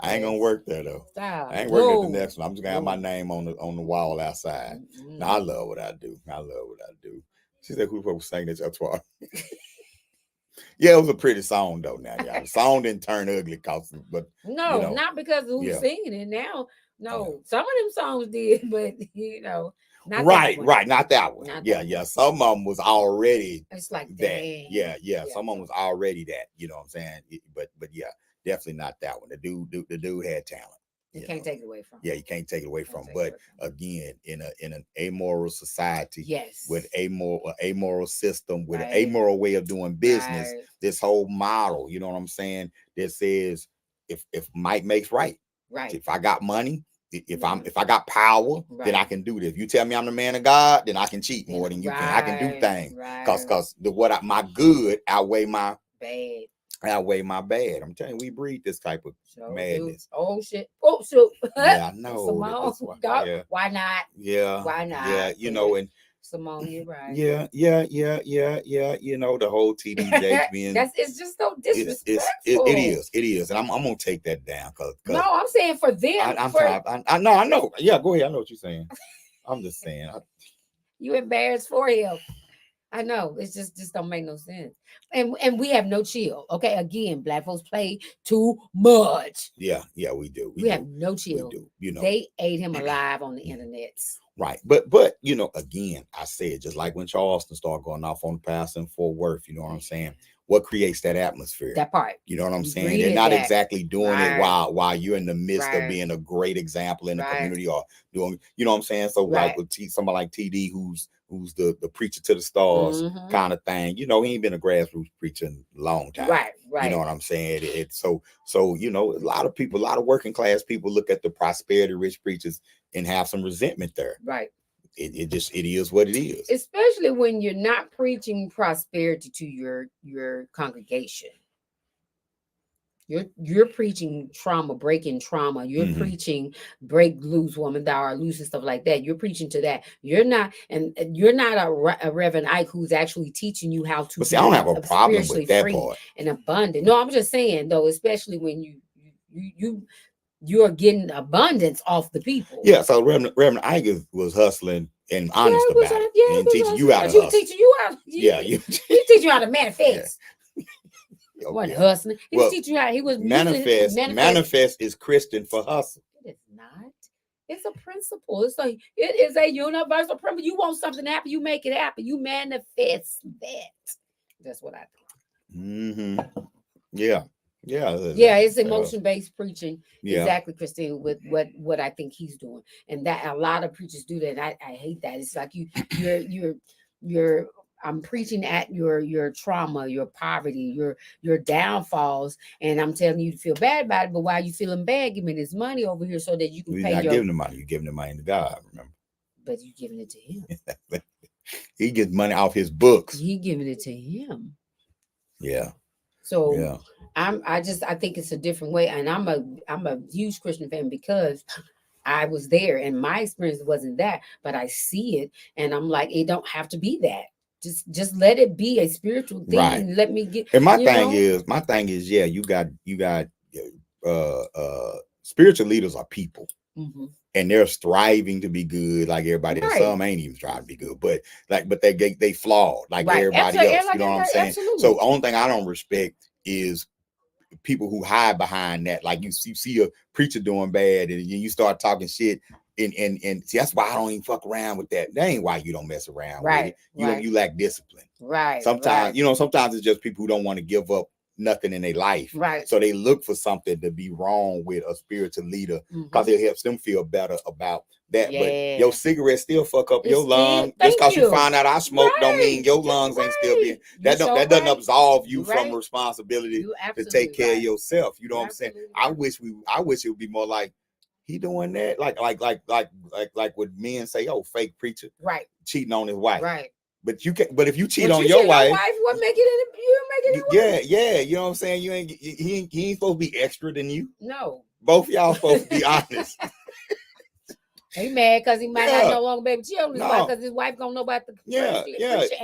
I ain't gonna work there though. Stop. I ain't working at the next one. I'm just gonna have my name on the wall outside. Mm-hmm. Now I love what I do. She said, "Who was saying this?" Yeah, it was a pretty song though. Now, y'all. The song didn't turn ugly, but no, not because of who's singing it. Now, no, some of them songs did, but not right, that not that one. Yeah. Some of them was already. It's like that. Yeah. Some of them was already that. You know what I'm saying? But yeah. Definitely not that one. The dude had talent. You can't take it away from. Yeah, you can't take it away from. But again, in an amoral society, with amoral system, with an amoral way of doing business, this whole model, you know what I'm saying? That says if might makes right. Right. If I got money, if I got power, then I can do this. If you tell me I'm the man of God, then I can cheat more than you can. I can do things because my good outweigh my bad. Outweigh my bad. I'm telling you, we breed this type of madness. Oh shit! Oh shoot! Yeah, I know. Simone, why not? Yeah, why not? Yeah, and Simone, you're right. Yeah. The whole TD Jakes being it's just so disrespectful. It is, and I'm gonna take that down because no, I'm saying for them. I know. Yeah, go ahead. I know what you're saying. I'm just saying. You embarrassed for him. I know it's just don't make no sense, and we have no chill. Okay, again, black folks play too much. Yeah, we do. We have no chill. We do. They ate him alive on the internet. Right, but again, I said just like when Charleston started going off on the pass in Fort Worth. You know what I'm saying? What creates that atmosphere? That part. You know what I'm saying? They're not exactly doing it while you're in the midst of being a great example in the community or doing. You know what I'm saying? So like with somebody like TD, who's the preacher to the stars kind of thing. He ain't been a grassroots preacher in a long time. Right. You know what I'm saying? It's so a lot of people, a lot of working class people look at the prosperity rich preachers and have some resentment there. Right. It is what it is. Especially when you're not preaching prosperity to your congregation. You're preaching trauma, breaking trauma. You're preaching break loose, woman thou art loose, and stuff like that. You're preaching to that. You're not a Reverend Ike who's actually teaching you how to. But see, I don't have a problem with that part. And abundant. No, I'm just saying though, especially when you're getting abundance off the people. Yeah. So Reverend Ike was hustling and honest about it, and teaching you how to hustle. Teaching you how. He teaching you how to manifest. He wasn't hustling. He was teaching you how. He was manifest. Manifest is Christian for hustle. It is not. It's a principle. It is a universal principle. You want something to happen, you make it happen. You manifest that. That's what I think. Yeah. It's emotion-based preaching. Yeah. Exactly, Christine, with what I think he's doing. And that a lot of preachers do that. And I hate that. It's like you're I'm preaching at your trauma, your poverty, your downfalls, and I'm telling you to feel bad about it. But while you feeling bad, give me this money over here so that you can pay. You're not giving the money. You're giving the money to God. Remember? But you're giving it to him. He gets money off his books. He giving it to him. Yeah. So I think it's a different way, and I'm a huge Christian fan because I was there, and my experience wasn't that, but I see it, and I'm like, it don't have to be that. Just let it be a spiritual thing. Right. And let me get. And my thing is, yeah, you got spiritual leaders are people, and they're striving to be good like everybody else. Some ain't even trying to be good, but they flawed like everybody else. You know what I'm saying? Absolutely. So the only thing I don't respect is people who hide behind that. Like you see a preacher doing bad, and you start talking shit. And see, that's why I don't even fuck around with that. That ain't why you don't mess around with it. You lack discipline. Right. Sometimes, sometimes it's just people who don't want to give up nothing in their life. Right. So they look for something to be wrong with a spiritual leader because it helps them feel better about that. Yeah. But your cigarette still fuck up your It's lungs. still- Just because thank you find out I smoke don't mean Right. your lungs ain't still being You that so doesn't right. absolve you You from right. responsibility You to absolutely take care right. of yourself. You know You're what I'm saying? absolutely I wish it would be more like he doing that, like what men say, oh, fake preacher, right. cheating on his wife. Right. But you can, but if you cheat But on you your cheat wife, what make it you make it worse. yeah, you know what I'm saying? You ain't he ain't supposed to be extra than you. No. Both of y'all supposed to be honest. He mad because he might not no longer be able to cheat on his wife because his wife gonna know about the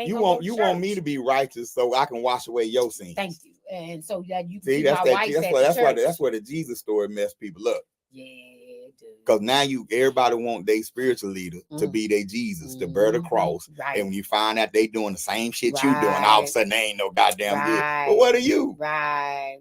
You want me to be righteous so I can wash away your sins. Thank you. And so that you see that's where the Jesus story messed people up. Yeah, because now everybody want their spiritual leader to be their Jesus, to bear the cross. Right. And when you find out they doing the same shit you doing, all of a sudden they ain't no goddamn good. But what are you? Right.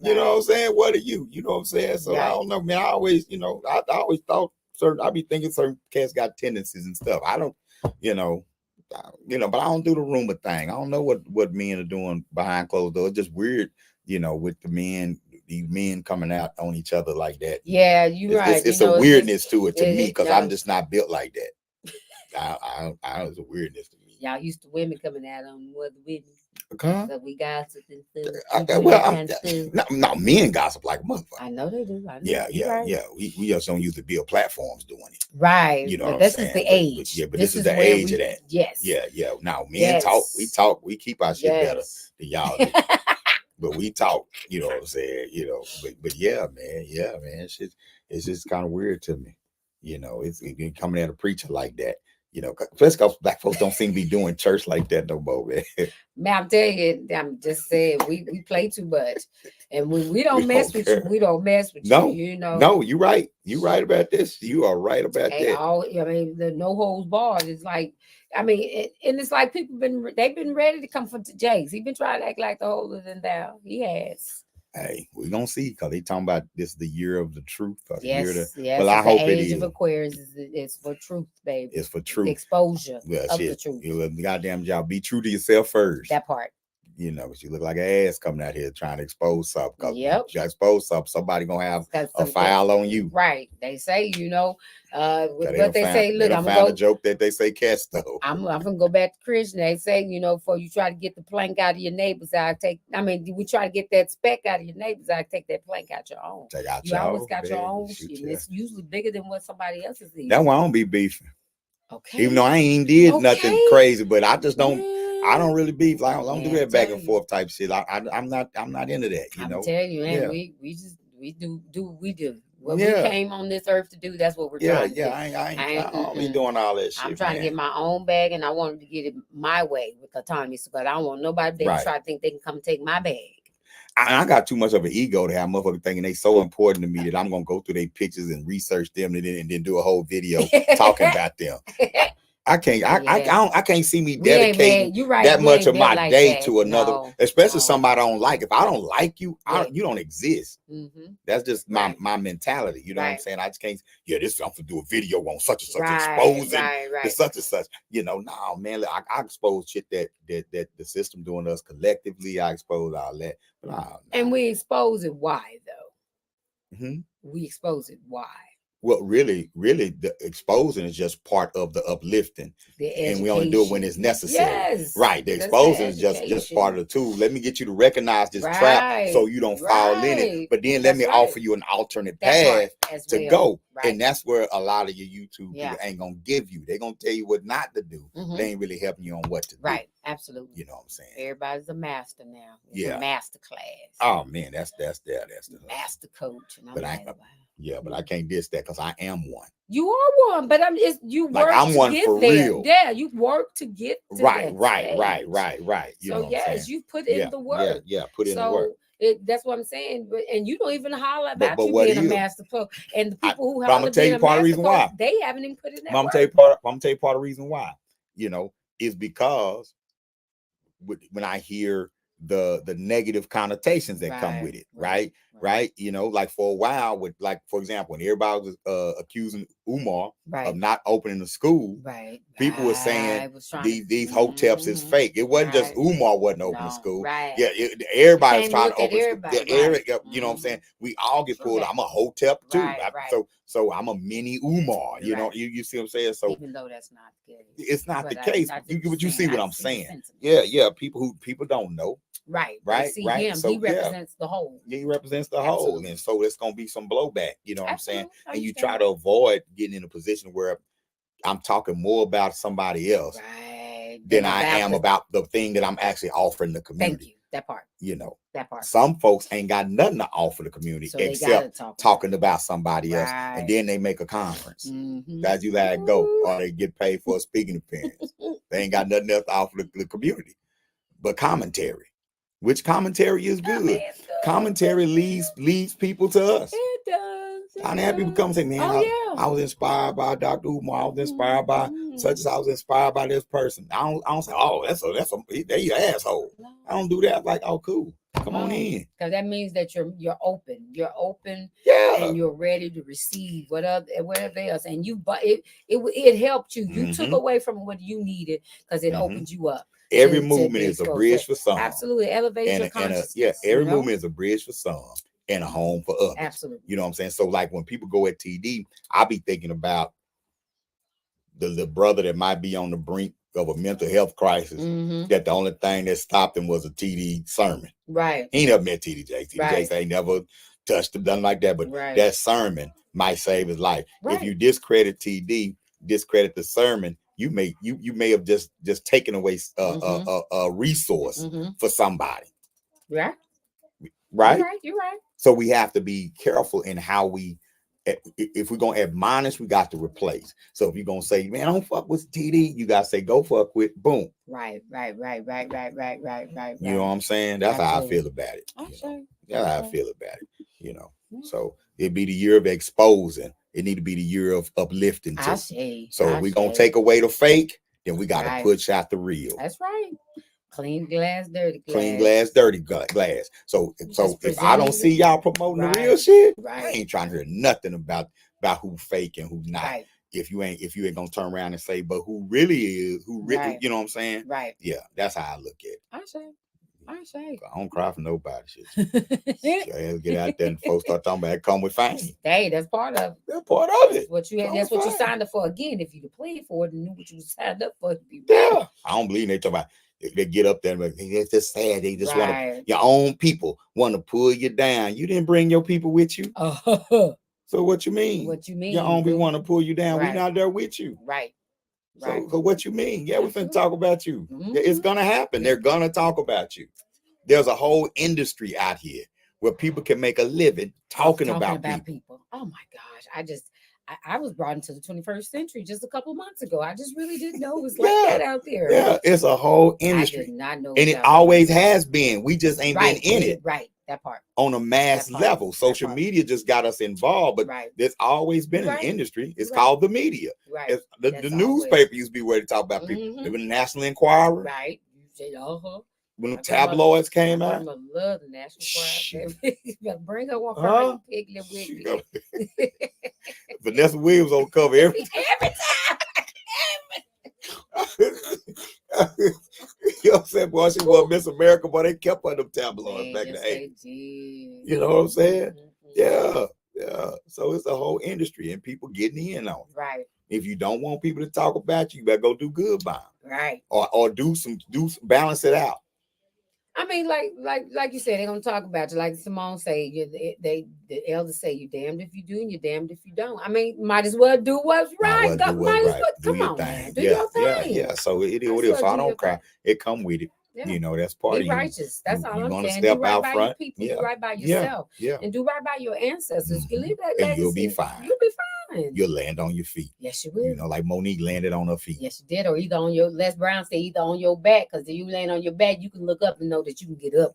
You know what I'm saying? What are you? You know what I'm saying? So I don't know, man. I always, I always thought I be thinking certain cats got tendencies and stuff. I don't, but I don't do the rumor thing. I don't know what men are doing behind closed doors. It's just weird, with these men coming out on each other like that. Yeah, you're right. It's a weirdness to it to me because I'm just not built like that. It's a weirdness to me. Y'all used to women coming out on other women. Okay. So we gossip and stuff. No, men gossip like a motherfucker. I know they do. Yeah. We just don't use the build platforms doing it. Right. You know, but this is the age. But this is the age of that. Yes. Yeah. Now men talk. We keep our shit better than y'all do. But we talk, you know what I'm saying? But yeah, man. It's just kind of weird to me. It's coming at a preacher like that. Especially because black folks don't seem to be doing church like that no more, man. Man, I'm telling you, I'm just saying we play too much, and when we don't mess with you, we don't mess with you. No, you're right. You're right about this. You are right about that. The no holds barred is like, and it's like they've been ready to come for Jakes. He's been trying to act like the holier than thou. He has. Hey, we're gonna see because they talking about this the year of the truth. Yes. Well, I hope it is. The age of Aquarius is for truth, baby. It's for truth. The exposure of the truth. Goddamn job. Be true to yourself first. That part. But you look like an ass coming out here trying to expose something. Because if you expose something, somebody gonna have a file on you. Right. They say, what they say. Look, I'm gonna go. A joke that they say cats stole. I'm gonna go back to Christian. They say, before you try to get the plank out of your neighbor's eye, we try to get that speck out of your neighbor's eye, take that plank out your own. You always got your own shit. And it's usually bigger than what somebody else's is. That's why I don't be beefing. Okay. Even though I ain't did nothing crazy, but I just don't. I don't really beef. I don't do that back and forth type shit. I'm not into that. I'm telling you, man. We do what we do. What we came on this earth to do, that's what we're trying to do. I don't be doing all that shit. I'm trying to get my own bag, and I wanted to get it my way with autonomy, but I don't want nobody to try to think they can come take my bag. I got too much of an ego to have motherfuckers thinking they so important to me that I'm gonna go through their pictures and research them and then do a whole video talking about them. I can't see me dedicating that much of my day to another, especially somebody I don't like. If I don't like you, you don't exist. Mm-hmm. That's just my mentality. You know what I'm saying? I just can't. This I'm gonna do a video on such and such exposing the such and such. No, man. I expose shit that the system doing us collectively. I expose all that. But and we expose it. Why though? Mm-hmm. We expose it. Why? Well, really, the exposing is just part of the uplifting, and we only do it when it's necessary. Yes, right. The exposing is just part of the tool. Let me get you to recognize this trap, so you don't fall in it. But then let me offer you an alternate path to go, and that's where a lot of your YouTube people ain't gonna give you. They're gonna tell you what not to do. Mm-hmm. They ain't really helping you on what to do. Right. Absolutely. You know what I'm saying? Everybody's a master now. It's a master class. Oh man, that's the master coach. And but I can't diss that because I am one. You are one, but you work I'm to one get for there. real. Yeah, you work to get to right. You know you put in the work. Put in the work. That's what I'm saying. And you don't even holler about you being a master pro. And the people who have to tell you part of the reason why they haven't even put in that work. I'm gonna tell you part of the reason why. Is because when I hear the negative connotations that come with it, right? right? You know, like for a while, with like for example, when everybody was accusing Umar of not opening the school, people were saying these hotels is fake. It wasn't just Umar wasn't opening the school. Yeah, everybody was trying to open school. You know what I'm saying? We all get pulled. I'm a hotep too. So I'm a mini Umar. You know, you see what I'm saying? So even though that's not the case, it's not the case. You see what I'm saying? Yeah. People don't know. Right. See him. So, he represents the whole. Yeah, he represents the whole, and so there's gonna be some blowback. You know what I'm saying? And you try to avoid getting in a position where I'm talking more about somebody else than I am about the thing that I'm actually offering the community. Thank you. That part. You know, that part. Some folks ain't got nothing to offer the community except talking about somebody else, and then they make a conference. Guys, you let it go, or they get paid for a speaking appearance. They ain't got nothing else to offer the community but commentary. Which commentary is good. Commentary leads people to us. It does. I have people come and say, man, I was inspired by Dr. Umar. I was inspired by such as I was inspired by this person. I don't say, oh, they're your asshole. I don't do that. Like, oh, cool. Come on in. Because that means that you're open. You're open, and you're ready to receive whatever else. And it helped you. You took away from what you needed because it opened you up. Every movement is a bridge for some. Absolutely. Elevate your consciousness. Every movement is a bridge for some and a home for others. Absolutely. You know what I'm saying? So like when people go at TD, I'll be thinking about the brother that might be on the brink of a mental health crisis, that the only thing that stopped him was a TD sermon. Right. He never met TD Jakes. TD Jakes ain't never touched him, done like that. But that sermon might save his life. If you discredit TD, discredit the sermon, you may have just taken away a resource for somebody. Right. You're right. So we have to be careful in how if we're gonna admonish, we got to replace. So if you're gonna say, man, don't fuck with TD, you gotta say, go fuck with boom. Right. You know what I'm saying? That's how I feel about it. That's how I feel about it. You know. So it'd be the year of exposing. It need to be the year of uplifting too. So if we're gonna take away the fake, then we gotta push out the real. That's right. Clean glass, dirty glass. Clean glass, dirty glass. So if I don't see y'all promoting the real shit, I ain't trying to hear nothing about who fake and who not. Right. If you ain't gonna turn around and say, but who really is, you know what I'm saying? Right. Yeah, that's how I look at it. I say. I don't cry for nobody. Shit. Get out there and folks start talking about it come with fame. Hey, that's part of it. That's part of it. That's what you signed up for. Again, if you played for it and knew what you signed up for. Yeah. I don't believe they talk about they get up there and like, it's just sad. They just want to, your own people want to pull you down. You didn't bring your people with you. So what you mean? Your own people want to pull you down. We're not there with you. Right. So what you mean? Yeah, we finna talk about you. It's gonna happen. They're gonna talk about you. There's a whole industry out here where people can make a living talking about people. Oh my gosh. I was brought into the 21st century just a couple of months ago. I just really didn't know it was like that out there. Yeah, it's a whole industry. I did not know. And it always has been. We just ain't been in it. Right. That part. On a mass level. Social media just got us involved, but there's always been an industry. It's called the media. Right. The newspaper used to be where to talk about people. The National Enquirer. Right. You said, when the tabloids came out. I love the National Enquirer. You better bring her one from Piglet with me. Vanessa Williams on cover every time. You know what I'm saying? Boy, she was Miss America, but they kept on them tabloids back in the 80s. You know what I'm saying? Yeah. So it's a whole industry and people getting in on it. Right. If you don't want people to talk about you, you better go do good by them. Right. Or do balance it out. I mean, like you said, they're gonna talk about you. Like Simone say, the elders say, "You damned if you do, and you're damned if you don't." I mean, might as well do what's right. Come on, man. Do your thing. Yeah. So it is what it is. So I don't cry. It come with it. Yeah. You know, that's part of you. Be righteous. That's all I'm saying. Step do right out by front. Your people. Do right by yourself. Yeah. And do right by your ancestors. You leave that legacy. And you'll be fine. You'll be fine. You'll land on your feet. Yes, you will. You know, like Monique landed on her feet. Yes, you did. Or either on your, Les Brown said, either on your back, because if you land on your back, you can look up and know that you can get up.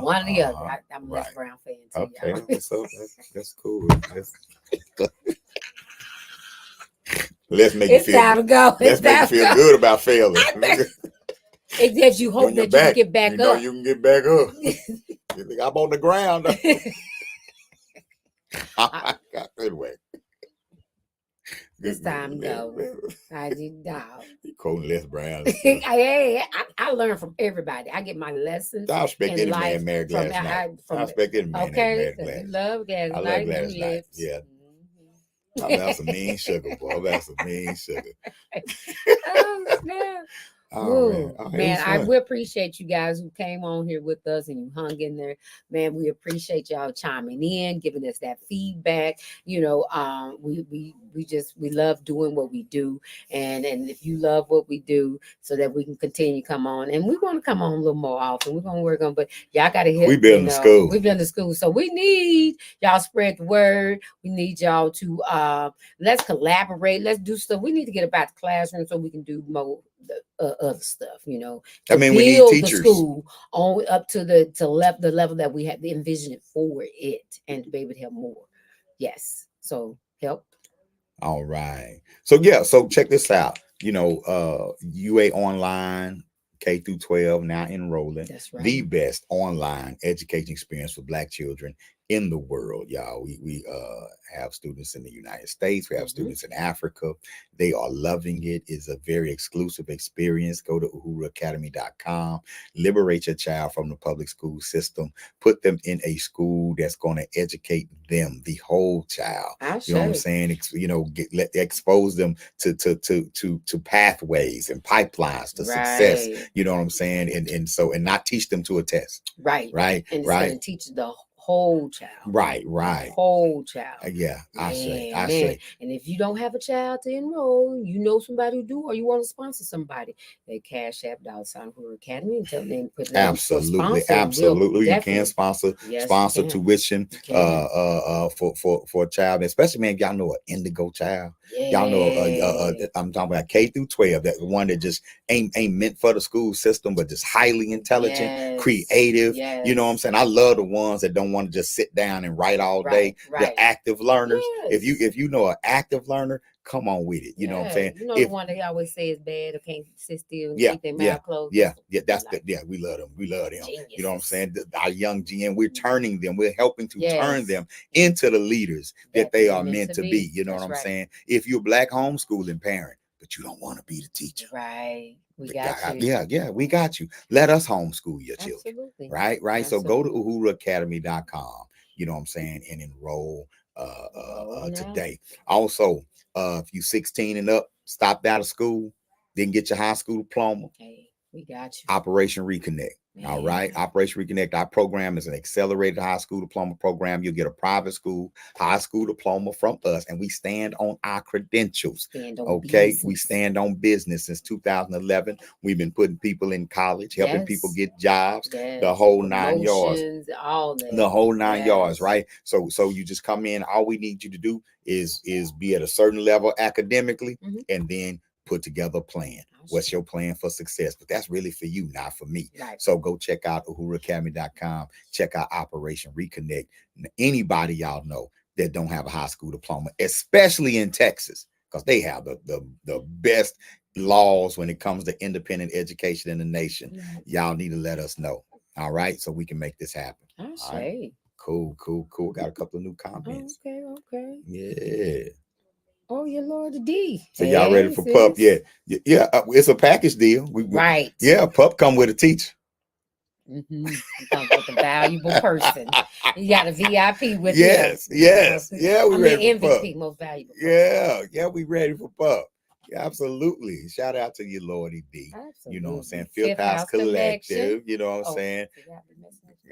One or the other. I'm a Les Brown fan too. Okay, so that's cool. Let's make you feel. Time to go. Let's make you feel good about failing. It's that you hope that you can get back up. You can get back up. You think I'm on the ground. Anyway. This time, no. I did not. You quoting Les Brown. Hey, I learn from everybody. I get my lessons. I expect any man married from Gladys Knight. from I expect any man married you Gladys. love Gladys I Knight. love Gladys Knight. Yeah. I'm about some mean sugar, boy. I'm about some mean sugar. Oh, snap. Oh, man, I we appreciate you guys who came on here with us and you hung in there. Man, we appreciate y'all chiming in, giving us that feedback. You know, we love doing what we do, and if you love what we do, so that we can continue to come on, and we want to come on a little more often. We're gonna work on, but y'all gotta hit. We building school. We building school, so we need y'all spread the word. We need y'all to let's collaborate. Let's do stuff. We need to get about the classroom so we can do more. Other stuff, you know. I mean, we need teachers. The school on up to the level that we have envisioned for it, and to be able to help more. Yes, so help. All right. So yeah, so check this out. You know, UA Online K through 12 now enrolling. That's right. The best online education experience for Black children in the world, y'all. We have students in the United States. We have students in Africa. They are loving it. It's a very exclusive experience. Go to uhuruacademy.com. Liberate your child from the public school system. Put them in a school that's going to educate them, the whole child. You know what I'm saying? You know, expose them to pathways and pipelines to success. You know what I'm saying? And not teach them to a test. Right. And it's going to teach the whole child. Right. The whole child. Yeah, I say. And if you don't have a child to enroll, you know somebody who do, or you want to sponsor somebody, they Cash App $Hollyweird Academy and tell them put absolutely. You can sponsor tuition for a child, especially, man, y'all know an indigo child. Y'all know I'm talking about K through 12, that one that just ain't meant for the school system, but just highly intelligent, creative. You know what I'm saying? I love the ones that don't want to just sit down and write all day. The active learners. If you know an active learner, come on with it. You know what I'm saying? You know the one they always say is bad or can't sit still and keep their mouth closed. We love them. We love them. Geniuses. You know what I'm saying? Our young GM, we're turning them, we're helping to turn them into the leaders that they are meant to be. You know what I'm saying? If you're a Black homeschooling parent, but you don't want to be the teacher. Right. We got you. Yeah, we got you. Let us homeschool your children. Absolutely. Right. Absolutely. So go to uhuruacademy.com, you know what I'm saying, and enroll today. Also, if you're 16 and up, stopped out of school, didn't get your high school diploma. Hey, we got you. Operation Reconnect. All right. Operation Reconnect. Our program is an accelerated high school diploma program. You'll get a private school, high school diploma from us, and we stand on our credentials. We stand on business since 2011. We've been putting people in college, helping people get jobs, the whole 9 yards. All that. The whole 9 yards, right? So you just come in. All we need you to do is be at a certain level academically, and then put together a plan. What's your plan for success? But that's really for you, not for me. Right. So go check out uhuruacademy.com. Check out Operation Reconnect. Anybody y'all know that don't have a high school diploma, especially in Texas, because they have the best laws when it comes to independent education in the nation. Y'all need to let us know. All right, so we can make this happen. Right. Cool. Got a couple of new comments. Okay. Yeah. Oh, your Lord D. So y'all ready for PUP? Yeah. It's a package deal. PUP come with a teacher. You come with a valuable person. You got a VIP with yes. Yeah, we ready for MVP, PUP. most valuable person. Yeah, we ready for PUP. Yeah, absolutely. Shout out to you, Lordy D. Absolutely. You know what I'm saying? Fifth House Collective. You know what I'm saying?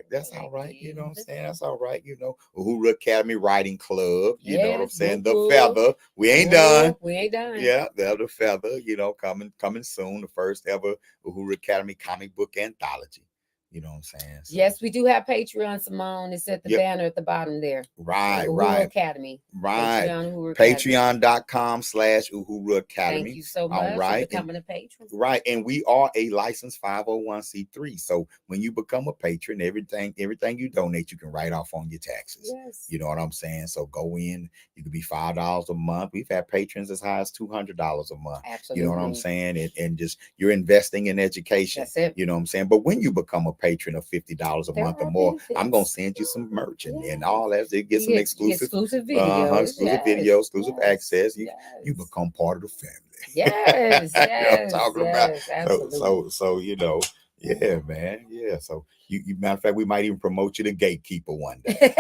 That's all right. You know what I'm saying? That's all right. You know, Uhuru Academy Writing Club. You know what I'm saying? The Feather. We ain't done. Yeah, the Feather. You know, coming soon. The first ever Uhuru Academy comic book anthology. You know what I'm saying? So, yes, we do have Patreon, Simone. It's at the banner at the bottom there. Right. Academy. Right. Patreon.com/Uhuru Academy. Thank you so much for becoming a patron. Right. And we are a licensed 501c3. So when you become a patron, everything you donate, you can write off on your taxes. Yes. You know what I'm saying? So go in. You could be $5 a month. We've had patrons as high as $200 a month. Absolutely. You know what I'm saying? And just you're investing in education. That's it. You know what I'm saying? But when you become a patron of $50 a There month or are more, I'm gonna benefits. send you some merch and Yeah. all that. Get You some exclusive videos. exclusive Yes, videos, exclusive yes, access. You yes. become part of the family. Yes, You know what I'm yes, talking about? yes, absolutely. So you know, yeah, man, yeah. So you matter of fact, we might even promote you to gatekeeper one day.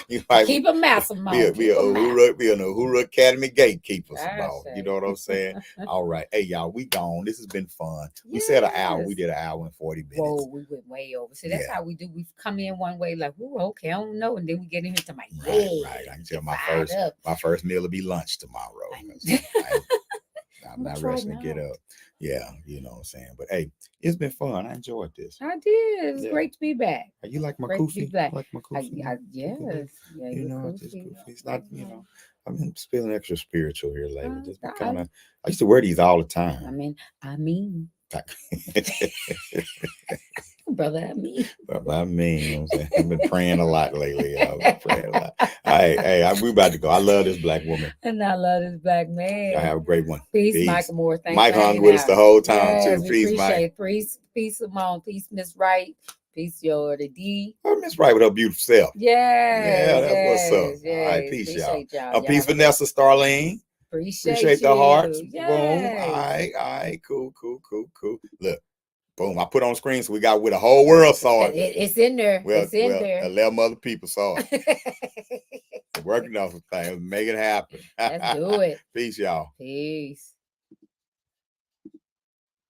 You might Keep a massive be an Uhuru Academy gatekeeper, Simone. You know what I'm saying? All right, hey y'all, we gone. This has been fun. We said an hour. We did an hour and 40 minutes. Whoa, we went way over. See, that's how we do. We come in one way, like, "Ooh, okay, I don't know," and then we get in here to my right. I can tell my first meal will be lunch tomorrow. I'm not rushing to get up. Yeah, you know what I'm saying. But hey, it's been fun. I enjoyed this. I did. It was great to be back. You like my goofy? Like my goofy? Yes. Yeah, you know, goofy. just goofy. It's not, you know. I've been feeling extra spiritual here lately. Just kind of. I used to wear these all the time. I mean. Brother, I mean, you know what I'm saying? I've been praying a lot lately. I've been praying a lot. We about to go. I love this black woman. And I love this black man. I have a great one. Peace. Michael Moore. Thanks Mike for hung with us the whole time, too. Peace, Mike. Peace, Simone. Peace, Miss Wright. Peace, Jordan D. Oh, Miss Wright with her beautiful self. Yeah, that's what's up. Yes, All right, peace, y'all. Peace, y'all. Vanessa, Starlene. Appreciate the hearts. Yes. Boom. All right. Cool. Look, boom. I put on screen so we got where the whole world saw it. It's in there. It's in there. 11 other people saw it. Working on some things. Make it happen. Let's do it. Peace, y'all. Peace.